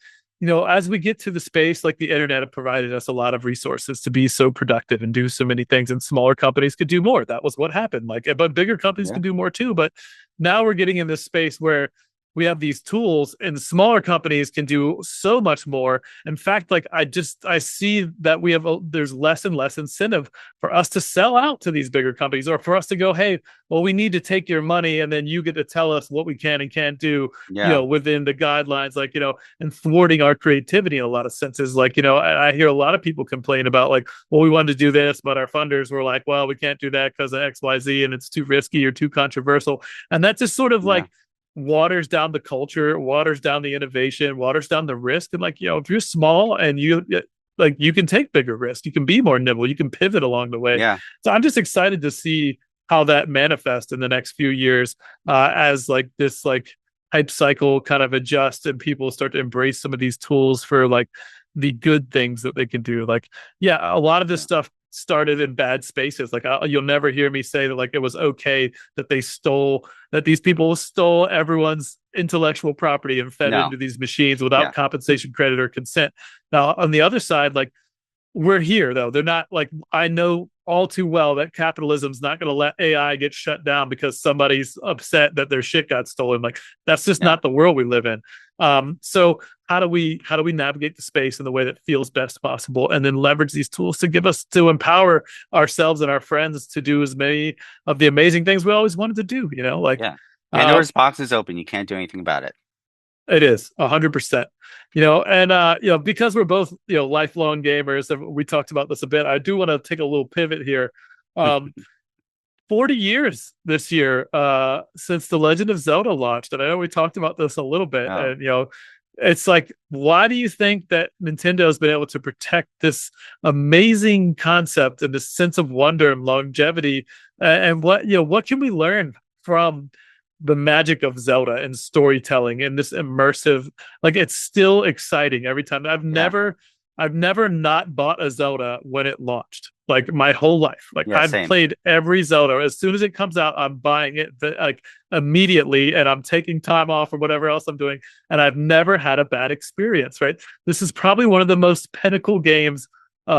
as we get to the space, like, the internet have provided us a lot of resources to be so productive and do so many things, and smaller companies could do more. That was what happened. Like, but bigger companies yeah, can do more too. But now we're getting in this space where we have these tools, and smaller companies can do so much more. In fact, like, I see that there's less and less incentive for us to sell out to these bigger companies, or for us to go, hey, well, we need to take your money, and then you get to tell us what we can and can't do, yeah, within the guidelines, like, and thwarting our creativity in a lot of senses. Like, I hear a lot of people complain about, like, well, we wanted to do this, but our funders were like, well, we can't do that because of XYZ, and it's too risky or too controversial. And that just sort of, yeah, like, waters down the culture, waters down the innovation, waters down the risk. And, like, if you're small and you can take bigger risks, you can be more nimble, you can pivot along the way. yeah. So I'm just excited to see how that manifests in the next few years, as, like, this, like, hype cycle kind of adjusts and people start to embrace some of these tools for, like, the good things that they can do. Like, yeah, a lot of this Yeah. stuff started in bad spaces. Like you'll never hear me say that like it was okay that these people stole everyone's intellectual property and fed No. into these machines without Yeah. compensation, credit, or consent. Now, on the other side, like we're here though. They're not like I know all too well that capitalism's not going to let AI get shut down because somebody's upset that their shit got stolen. Like that's just Yeah. not the world we live in. So how do we navigate the space in the way that feels best possible, and then leverage these tools to empower ourselves and our friends to do as many of the amazing things we always wanted to do. Like Yeah. uh, Pandora's box is open. You can't do anything about it. it is 100%. And because we're both lifelong gamers, and we talked about this a bit. I do want to take a little pivot here. Um, 40 years this year since The Legend of Zelda launched, and I know we talked about this a little bit. Oh, And it's like, why do you think that Nintendo has been able to protect this amazing concept and this sense of wonder and longevity? And what can we learn from the magic of Zelda and storytelling and this immersive, like it's still exciting every time. yeah. I've never not bought a Zelda when it launched. Like my whole life. Like Yeah, I've same. played every Zelda. As soon as it comes out, I'm buying it like immediately, and I'm taking time off or whatever else I'm doing. And I've never had a bad experience, right? This is probably one of the most pinnacle games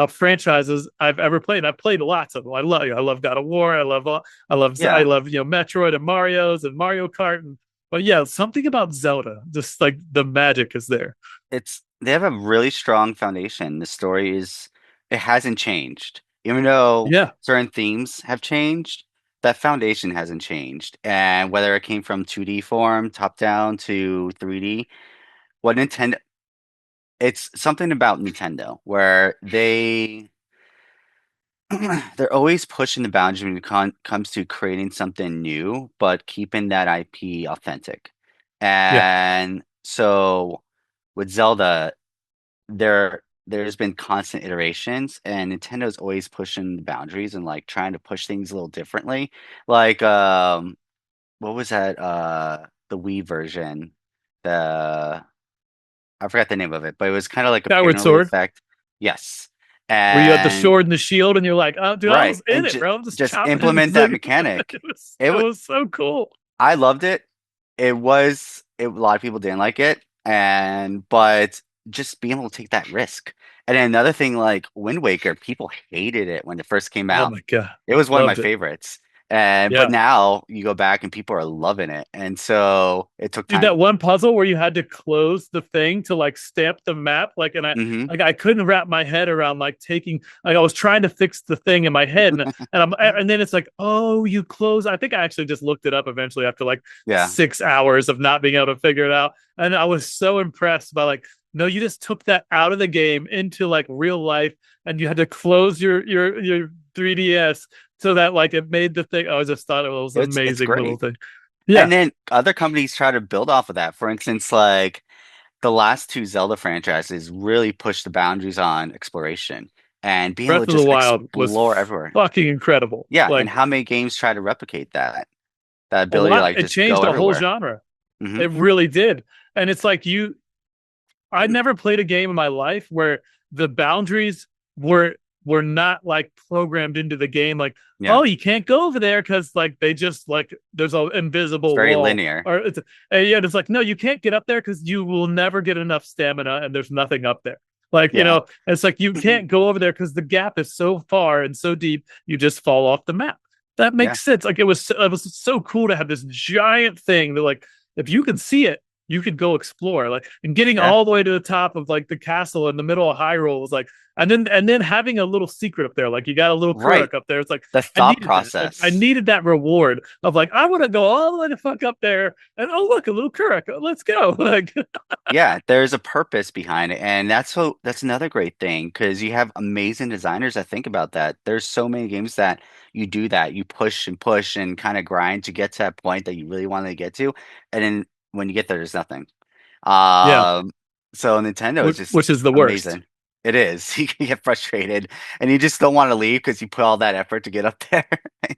franchises I've ever played. And I've played lots of them. I love God of War. I Yeah. love Metroid and Mario's and Mario Kart. But yeah, something about Zelda, just like the magic is there. They have a really strong foundation. The story it hasn't changed. Even though Yeah, certain themes have changed, that foundation hasn't changed. And whether it came from 2D form, top down to 3D, what Nintendo it's something about Nintendo where they're always pushing the boundary when comes to creating something new, but keeping that IP authentic. yeah. And so with Zelda, there's been constant iterations, and Nintendo's always pushing the boundaries and like trying to push things a little differently. Like what was that? The Wii version. The I forgot the name of it, but it was kind of like a Skyward painterly Sword, effect. Yes. where you had the And sword and the shield, and you're like, oh, dude, I right. was in And it, bro. I'm just just chopping implement it. that mechanic. It was, It it was was so cool. I loved it. A lot of people didn't like it, but just being able to take that risk. And then another thing, like Wind Waker, people hated it when it first came Oh out. my god, It was one of my loved it. favorites. And but Yeah. now you go back and people are loving it. And so it took Dude, time. that one puzzle where you had to close the thing to like stamp the map, like, and Hmm. I couldn't wrap my head around like taking, like, I was trying to fix the thing in my head, and then it's like, oh, you close. I think I actually just looked it up eventually after like Yeah. 6 hours of not being able to figure it out, and I was so impressed by like, no, you just took that out of the game into like real life, and you had to close your 3DS so that like it made the thing. I just thought it was an It's amazing little great. thing. And Yeah, then other companies try to build off of that. For instance, like the last two Zelda franchises really pushed the boundaries on exploration and being able to Breath of the just Wild was explore everywhere. fucking incredible. Yeah, and Like how many games try to replicate that a ability to lot, like it just go changed a whole everywhere? genre. Hmm. It really did. And it's like I never played a game in my life where the boundaries were not like programmed into the game. Like, Yeah, oh, you can't go over there because like they just like there's an it's invisible very wall, linear. or and yeah, it's like no, you can't get up there because you will never get enough stamina, and there's nothing up there. Like Yeah, it's like you can't go over there because the gap is so far and so deep, you just fall off the map. That yeah, makes sense. Like it was so cool to have this giant thing that like if you could see it, you could go explore. Like and getting yeah. all the way to the top of like the castle in the middle of Hyrule was like, and then having a little secret up there, like you got a little Right. Kuruk up there. It's like The I thought needed that. Like I process. needed that reward of like I want to go all the way to fuck up there, and oh look, a little Kuruk. Let's go. Like Yeah, there's a purpose behind it, and that's another great thing because you have amazing designers that think about that. There's so many games that you do that. You push and kind of grind to get to that point that you really want to get to, and then when you get there, there's nothing. yeah, Um, so Nintendo is just which is the worst. amazing. It is. You can get frustrated and you just don't want to leave because you put all that effort to get up there.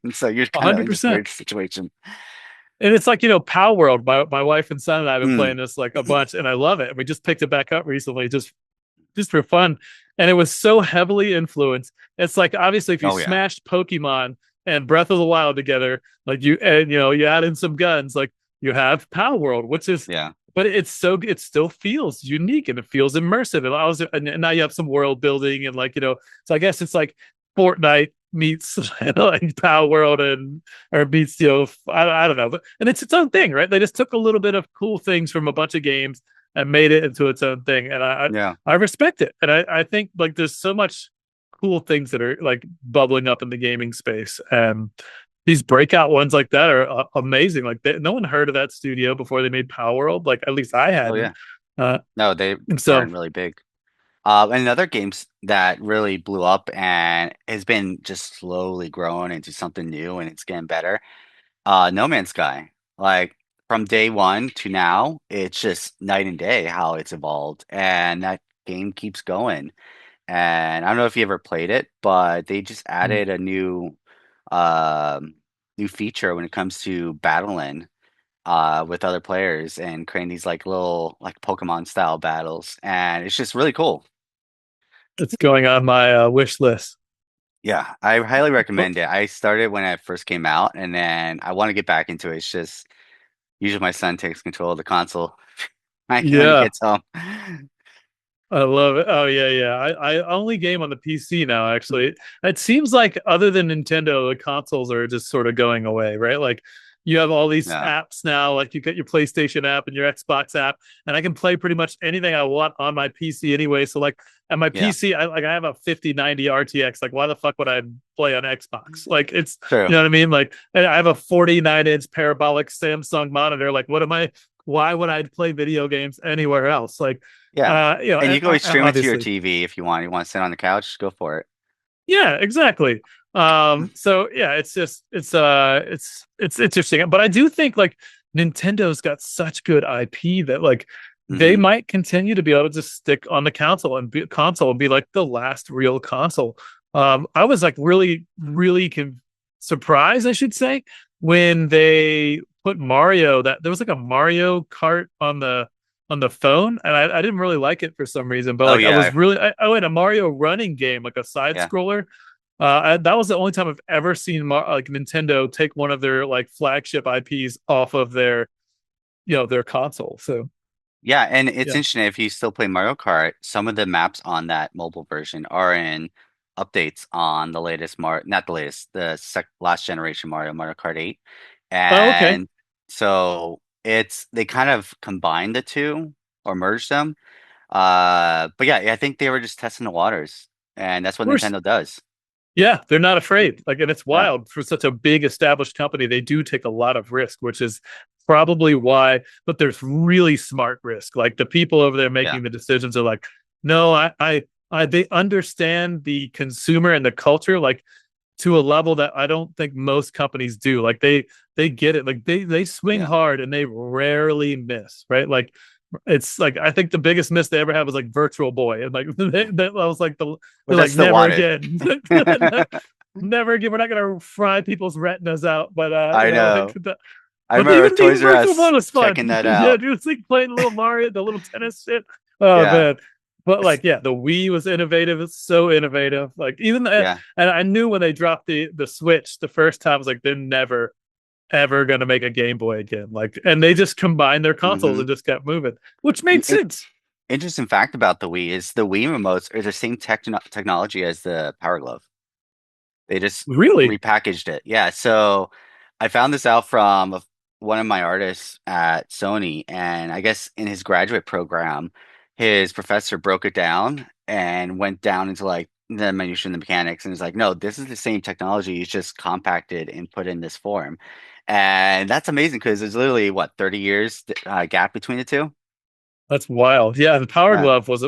And so you're A kind of hundred in this percent. weird situation. And it's like, Palworld. My wife and son and I have been Mm. playing this like a bunch, and I love it. And we just picked it back up recently, just just for fun. And it was so heavily influenced. It's like obviously if you Oh yeah. smashed Pokemon and Breath of the Wild together, like you add in some guns, like you have Palworld, which is Yeah. but it still feels unique and it feels immersive. It allows and now you have some world building and so I guess it's like Fortnite meets like Power World and or meets I don't know, and it's its own thing, right? They just took a little bit of cool things from a bunch of games and made it into its own thing, and Yeah. I respect it, and I think like there's so much cool things that are like bubbling up in the gaming space, and these breakout ones like that are amazing. Like no one heard of that studio before they made Power World. Like at least I Oh hadn't. yeah. Uh, No, they and so weren't really big. And another games that really blew up and has been just slowly growing into something new and it's getting better. No Man's Sky. Like from day one to now, it's just night and day how it's evolved. And that game keeps going. And I don't know if you ever played it, but they just added a um new feature when it comes to battling with other players and creating these like little like Pokemon style battles. And it's just really cool. it's going on my wish list. Yeah, I highly But recommend it. I started when it first came out, and then I want to get back into it. It's just usually my son takes control of the console when he yeah, gets home. I love it. Oh yeah, yeah. I only game on the PC now. Actually, it seems like other than Nintendo, the consoles are just sort of going away, right? Like you have all these Yeah, apps now. Like you get your PlayStation app and your Xbox app, and I can play pretty much anything I want on my PC anyway. So like at my yeah, PC, I have a 5090 RTX. Like why the fuck would I play on Xbox? Like it's true. you know what I mean? Like and I have a 49-inch parabolic Samsung monitor. Like what am I? Why would I play video games anywhere else? Like Yeah, and you and can always stream it to your obviously, TV if you want. You want to sit on the couch, go for it. yeah, exactly. So yeah, it's just it's interesting, but I do think like Nintendo's got such good IP that like they Hmm. might continue to be able to just stick on the console and be like the last real console. I was like really surprised, I should say, when they put Mario that there was like a Mario Kart on the phone, and I didn't really like it for some reason. But Oh like I was yeah, really I had a Mario running game, like a side yeah. scroller. That was the only time I've ever seen like Nintendo take one of their like flagship IPs off of their their console. So Yeah, and it's yeah. interesting if you still play Mario Kart, some of the maps on that mobile version are in updates on the latest not the latest, the last generation Mario Kart 8. Oh, okay. And so they kind of combined the two or merged them. But yeah, I think they were just testing the waters, and that's what We're Nintendo does. Yeah, they're not afraid. Like, and it's Yeah, wild for such a big established company. They do take a lot of risk, which is probably why. But there's really smart risk. Like the people over there yeah, making the decisions are like, no, they understand the consumer and the culture like to a level that I don't think most companies do. Like they get it. Like they swing yeah. hard and they rarely miss. Right. Like it's like I think the biggest miss they ever had was like Virtual Boy, and like that was like But they're they like still never want it. again, never again. We're not gonna fry people's retinas out, but I know. I but remember even Toys R Virtual Boy Us was checking fun. that Yeah, out. dude, it's like playing little Mario, the little tennis shit. Oh Yeah, man. But like, yeah, the Wii was innovative. It's so innovative. Like yeah. and I knew when they dropped the Switch the first time, I was like, they're never ever going to make a Game Boy again. Like, and they just combined their consoles Hmm. and just kept moving, which made sense. Interesting fact about the Wii is the Wii remotes are the same technology as the Power Glove. They just Really? repackaged it. Yeah. So I found this out from one of my artists at Sony, and I guess in his graduate program, his professor broke it down and went down into like the minutiae and the mechanics, and was like, no, this is the same technology. It's just compacted and put in this form. And that's amazing because there's literally what 30 years gap between the two. That's wild. Yeah, the Power Yeah. Glove was,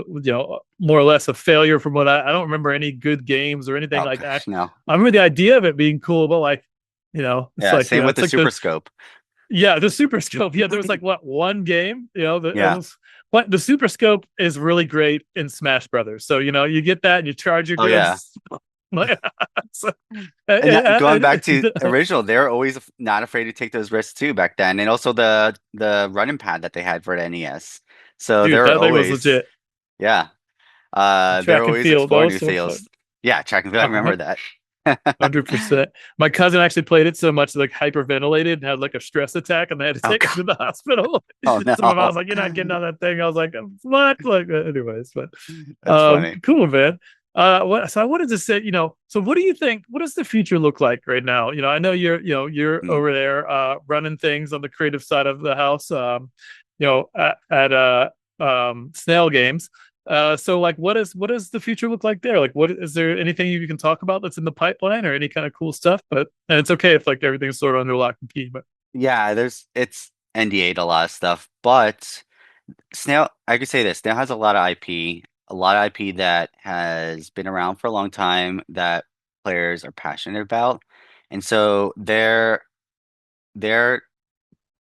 more or less a failure from what I don't remember any good games or anything Oh like that. gosh, no. I remember the idea of it being cool, but like, it's Yeah. like, Same with it's the like Super Scope. the Super Scope. Yeah, there was like what one game, that it Yeah. was what the Super Scope is really great in Smash Brothers. So, you get that and you charge your Oh yeah. goods. So, And that, going back to original, they were always not afraid to take those risks too back then, and also the running pad that they had for the NES. So they dude, were that thing was always, legit. yeah. They're Track and always field exploring new also. fields. Yeah, track and field. I remember that. 100%. My cousin actually played it so much like hyperventilated and had like a stress attack, and they had to Oh take him God. to the hospital. Oh So my mom no. was like, "You're not getting on that thing." I was like, "What?" Like, anyways, but That's funny. cool, man. So I wanted to say, so what do you think? What does the future look like right now? I know you're Hmm. over there running things on the creative side of the house. At Snail Games. So like what does the future look like there? Like what is there anything you can talk about that's in the pipeline or any kind of cool stuff? And it's okay if like everything's sort of under lock and key, but Yeah, it's NDA'd a lot of stuff, but Snail, I could say this, Snail has a lot of IP, a lot of IP that has been around for a long time that players are passionate about. And so they're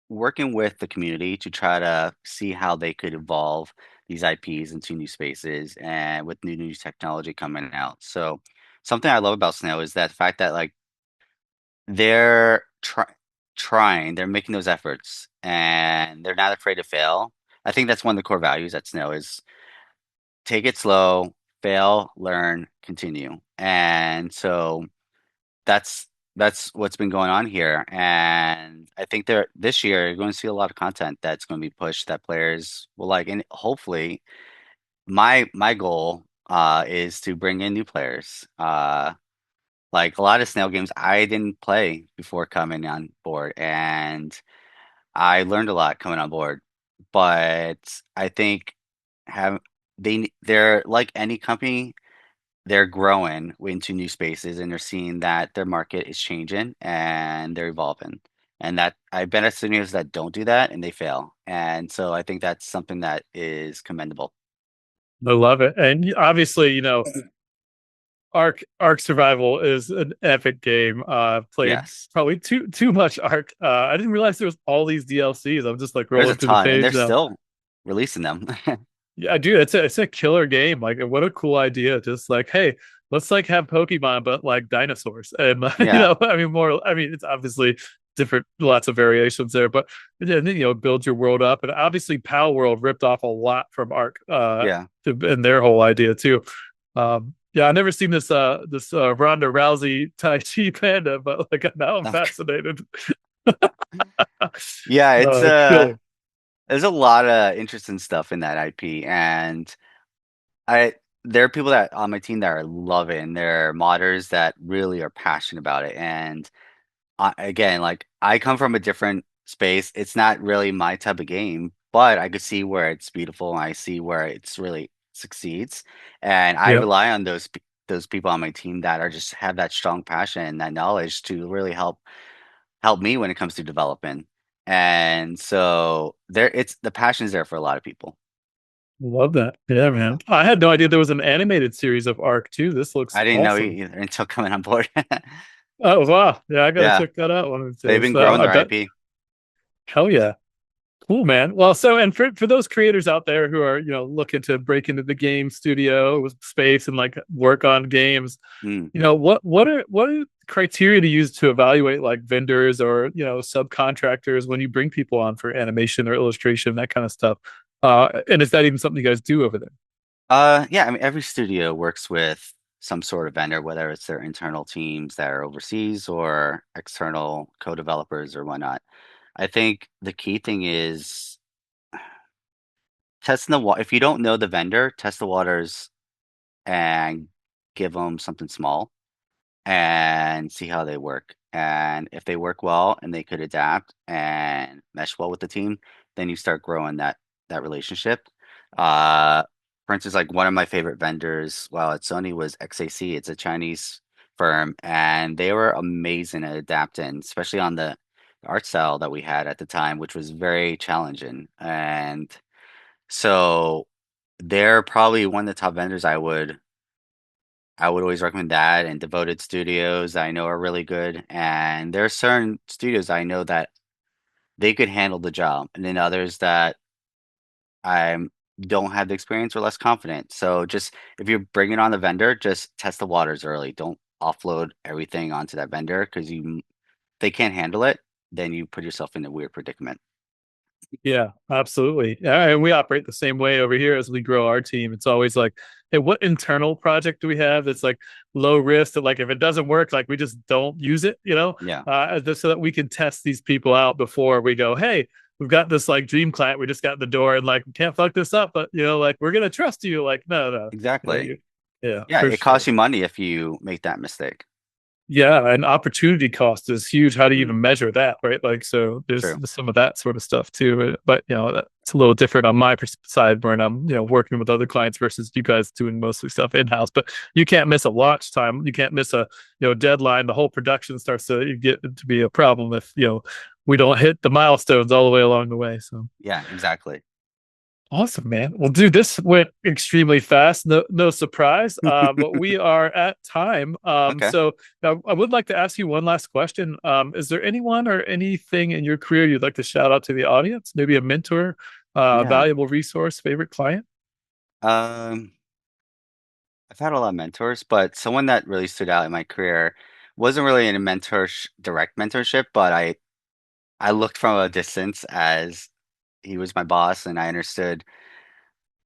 working with the community to try to see how they could evolve these IPs into new spaces and with new technology coming out. So something I love about Snail is that fact that like they're trying, they're making those efforts and they're not afraid to fail. I think that's one of the core values at Snail is take it slow, fail, learn, continue. And so that's that's what's been going on here. And I think there this year you're going to see a lot of content that's going to be pushed that players will like. And hopefully my goal is to bring in new players. Like a lot of Snail games I didn't play before coming on board, and I learned a lot coming on board. But I think have they're like any company, they're growing into new spaces and they're seeing that their market is changing and they're evolving. And that I've been at studios that don't do that and they fail. And so I think that's something that is commendable. I love it. And obviously, Ark Survival is an epic game. I've played Yes. probably too much Ark. I didn't realize there was all these DLCs. I'm just like There's a rolling through the ton and they're page now. still releasing them. Yeah, dude, it's a killer game. Like, what a cool idea. Just like, hey, let's like have Pokemon, but like dinosaurs. And Yeah. I mean, more. I mean, it's obviously different, lots of variations there, but then build your world up. And obviously, Palworld ripped off a lot from Ark, Yeah. and their whole idea too. Yeah, I never seen this Ronda Rousey Tai Chi panda, but like now I'm fascinated. Yeah, it's Killer. there's a lot of interesting stuff in that IP and I there are people that on my team that are loving. There are modders that really are passionate about it. And again, like I come from a different space. It's not really my type of game, but I could see where it's beautiful and I see where it's really succeeds. And I Yep. rely on those people on my team that are just have that strong passion and that knowledge to really help me when it comes to developing. And so there it's the passion is there for a lot of people. Love that. Yeah, Yeah. man. I had no idea there was an animated series of Arc too. This looks I didn't know awesome. either until coming on board. Oh wow. Yeah, I gotta Yeah, check that out one of these they've days. been So growing I their bet IP. hell yeah. Cool, man. Well, so and for those creators out there who are, looking to break into the game studio with space and like work on games, Mm. what are criteria to use to evaluate like vendors or subcontractors when you bring people on for animation or illustration, that kind of stuff? And is that even something you guys do over there? Yeah, I mean, every studio works with some sort of vendor, whether it's their internal teams that are overseas or external co-developers or whatnot. I think the key thing is testing the water. If you don't know the vendor, test the waters and give them something small and see how they work. And if they work well and they could adapt and mesh well with the team, then you start growing that relationship. Uh, for instance, like one of my favorite vendors while at Sony was XAC. It's a Chinese firm, and they were amazing at adapting, especially on the art style that we had at the time, which was very challenging. And so they're probably one of the top vendors I would always recommend that and Devoted Studios I know are really good. And there are certain studios I know that they could handle the job, and then others that I don't have the experience or less confident. So just if you're bringing on a vendor, just test the waters early. Don't offload everything onto that vendor because they can't handle it. Then you put yourself in a weird predicament. Yeah, absolutely. Yeah, and we operate the same way over here as we grow our team. It's always like, hey, what internal project do we have that's like low risk that like if it doesn't work, like we just don't use it, Yeah, just so that we can test these people out before we go, hey, we've got this like dream client we just got in the door and like we can't fuck this up, but like we're gonna trust you. Like, no, no, exactly. you, yeah, Yeah, for it costs sure. you money if you make that mistake. Yeah, and opportunity cost is huge. How do you Mm, even measure that, right? Like, so there's true. some of that sort of stuff too. But it's a little different on my side when I'm working with other clients versus you guys doing mostly stuff in house. But you can't miss a launch time. You can't miss a deadline. The whole production starts to get to be a problem if we don't hit the milestones all the way along the way. So. Yeah, exactly. Awesome, man. Well, dude, this went extremely fast. No, no surprise. But we are at time. Okay. So I would like to ask you one last question. Is there anyone or anything in your career you'd like to shout out to the audience? Maybe a mentor, Yeah. valuable resource, favorite client? Um, I've had a lot of mentors, but someone that really stood out in my career wasn't really in a direct mentorship, but I looked from a distance as he was my boss and I understood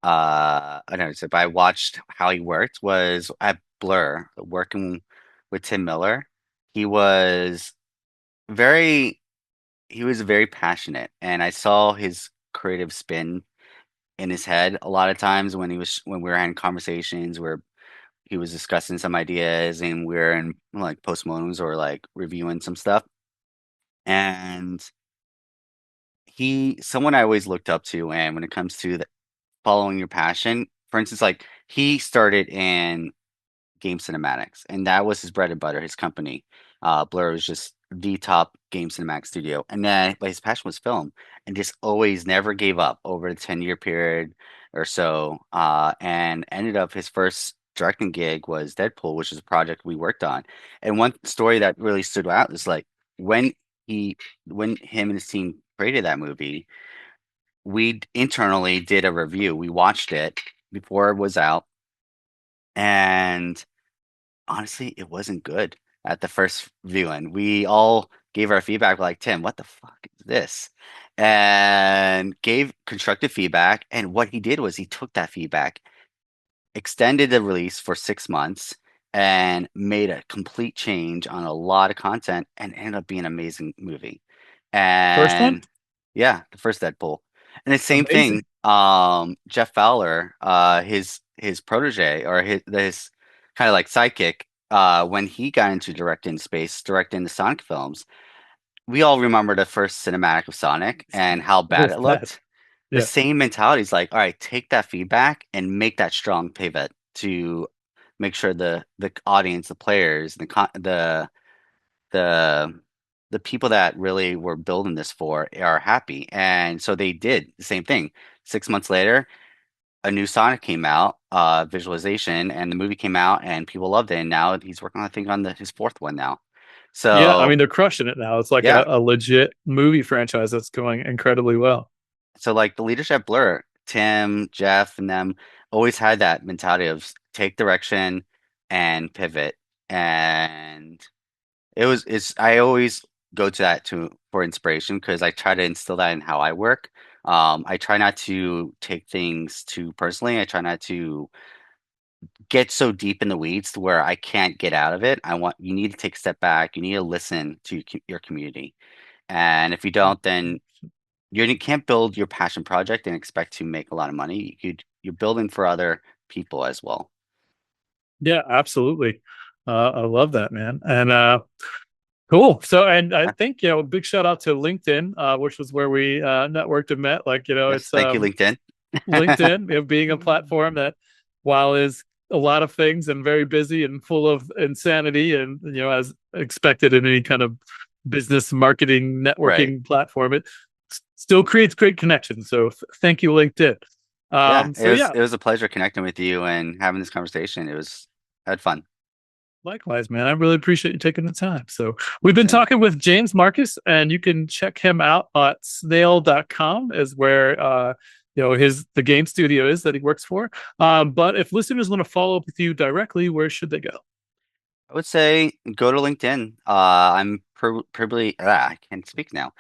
I don't know, so but I watched how he worked was at Blur, working with Tim Miller. He was very he was very passionate and I saw his creative spin in his head a lot of times when we were having conversations where he was discussing some ideas and we are in like postmortems or like reviewing some stuff. And someone I always looked up to, and when it comes to following your passion, for instance, like he started in game cinematics, and that was his bread and butter, his company. Blur was just the top game cinematic studio, and then but his passion was film, and just always never gave up over the 10-year period or so. And ended up his first directing gig was Deadpool, which is a project we worked on. And one story that really stood out is like when he when him and his team created that movie, we internally did a review. We watched it before it was out, and honestly, it wasn't good at the first viewing. We all gave our feedback like, Tim, what the fuck is this? And gave constructive feedback. And what he did was he took that feedback, extended the release for 6 months, and made a complete change on a lot of content and ended up being an amazing movie. First one? And yeah, the first Deadpool. And the same Amazing. thing, Jeff Fowler, his protege or his kind of like sidekick, when he got into directing the Sonic films, we all remember the first cinematic of Sonic and how It bad was it bad. looked. The Yeah. same mentality is like, all right, take that feedback and make that strong pivot to make sure the audience, the players, the the people that really were building this for are happy. And so they did the same thing. 6 months later, a new Sonic came out, visualization, and the movie came out and people loved it. And now he's working, I think, on his fourth one now. Yeah. I So mean, they're crushing it now. It's like yeah. a legit movie franchise that's going incredibly well. So like the leadership at Blur, Tim, Jeff, and them always had that mentality of take direction and pivot. And it's I always go to that to for inspiration because I try to instill that in how I work. I try not to take things too personally. I try not to get so deep in the weeds to where I can't get out of it. You need to take a step back. You need to listen to your community. And if you don't, then you can't build your passion project and expect to make a lot of money. You're building for other people as well. Yeah, absolutely. I love that, man. And cool. So, and I Yeah. think, big shout out to LinkedIn, which was where we networked and met. Like, Yes, it's thank you, LinkedIn. LinkedIn, being a platform that, while is a lot of things and very busy and full of insanity, and as expected in any kind of business marketing Right. networking platform, it still creates great connections. So, thank you, LinkedIn. Yeah, So yeah, it was a pleasure connecting with you and having this conversation. I had fun. likewise, man. I really appreciate you taking the time. So we've been Same. talking with James Marcus, and you can check him out at snail.com is where the game studio is that he works for. But if listeners want to follow up with you directly, where should they go? I would say go to LinkedIn. I'm probably I can't speak now.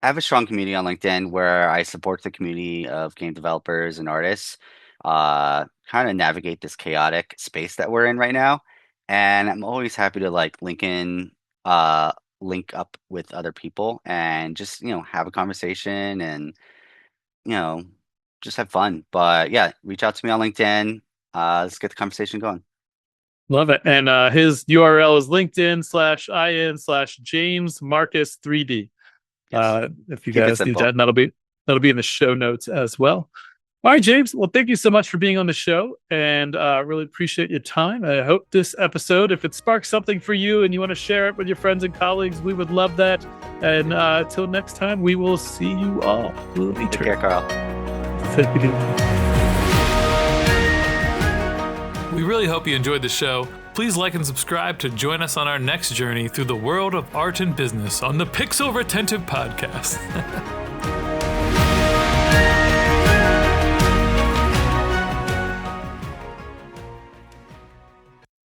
I have a strong community on LinkedIn where I support the community of game developers and artists, kind of navigate this chaotic space that we're in right now. And I'm always happy to like uh, link up with other people and just, have a conversation and, you know, just have fun. But yeah, reach out to me on LinkedIn. Let's get the conversation going. Love it. And his URL is LinkedIn/in/James Marcus 3D. Yes. If you Keep it guys need that, simple. and that'll be in the show notes as well. All right, James. Well, thank you so much for being on the show, and really appreciate your time. I hope this episode, if it sparks something for you and you want to share it with your friends and colleagues, we would love that. And until next time, we will see you all Take care, later. Carl. We really hope you enjoyed the show. Please like and subscribe to join us on our next journey through the world of art and business on the Pixel Retentive Podcast.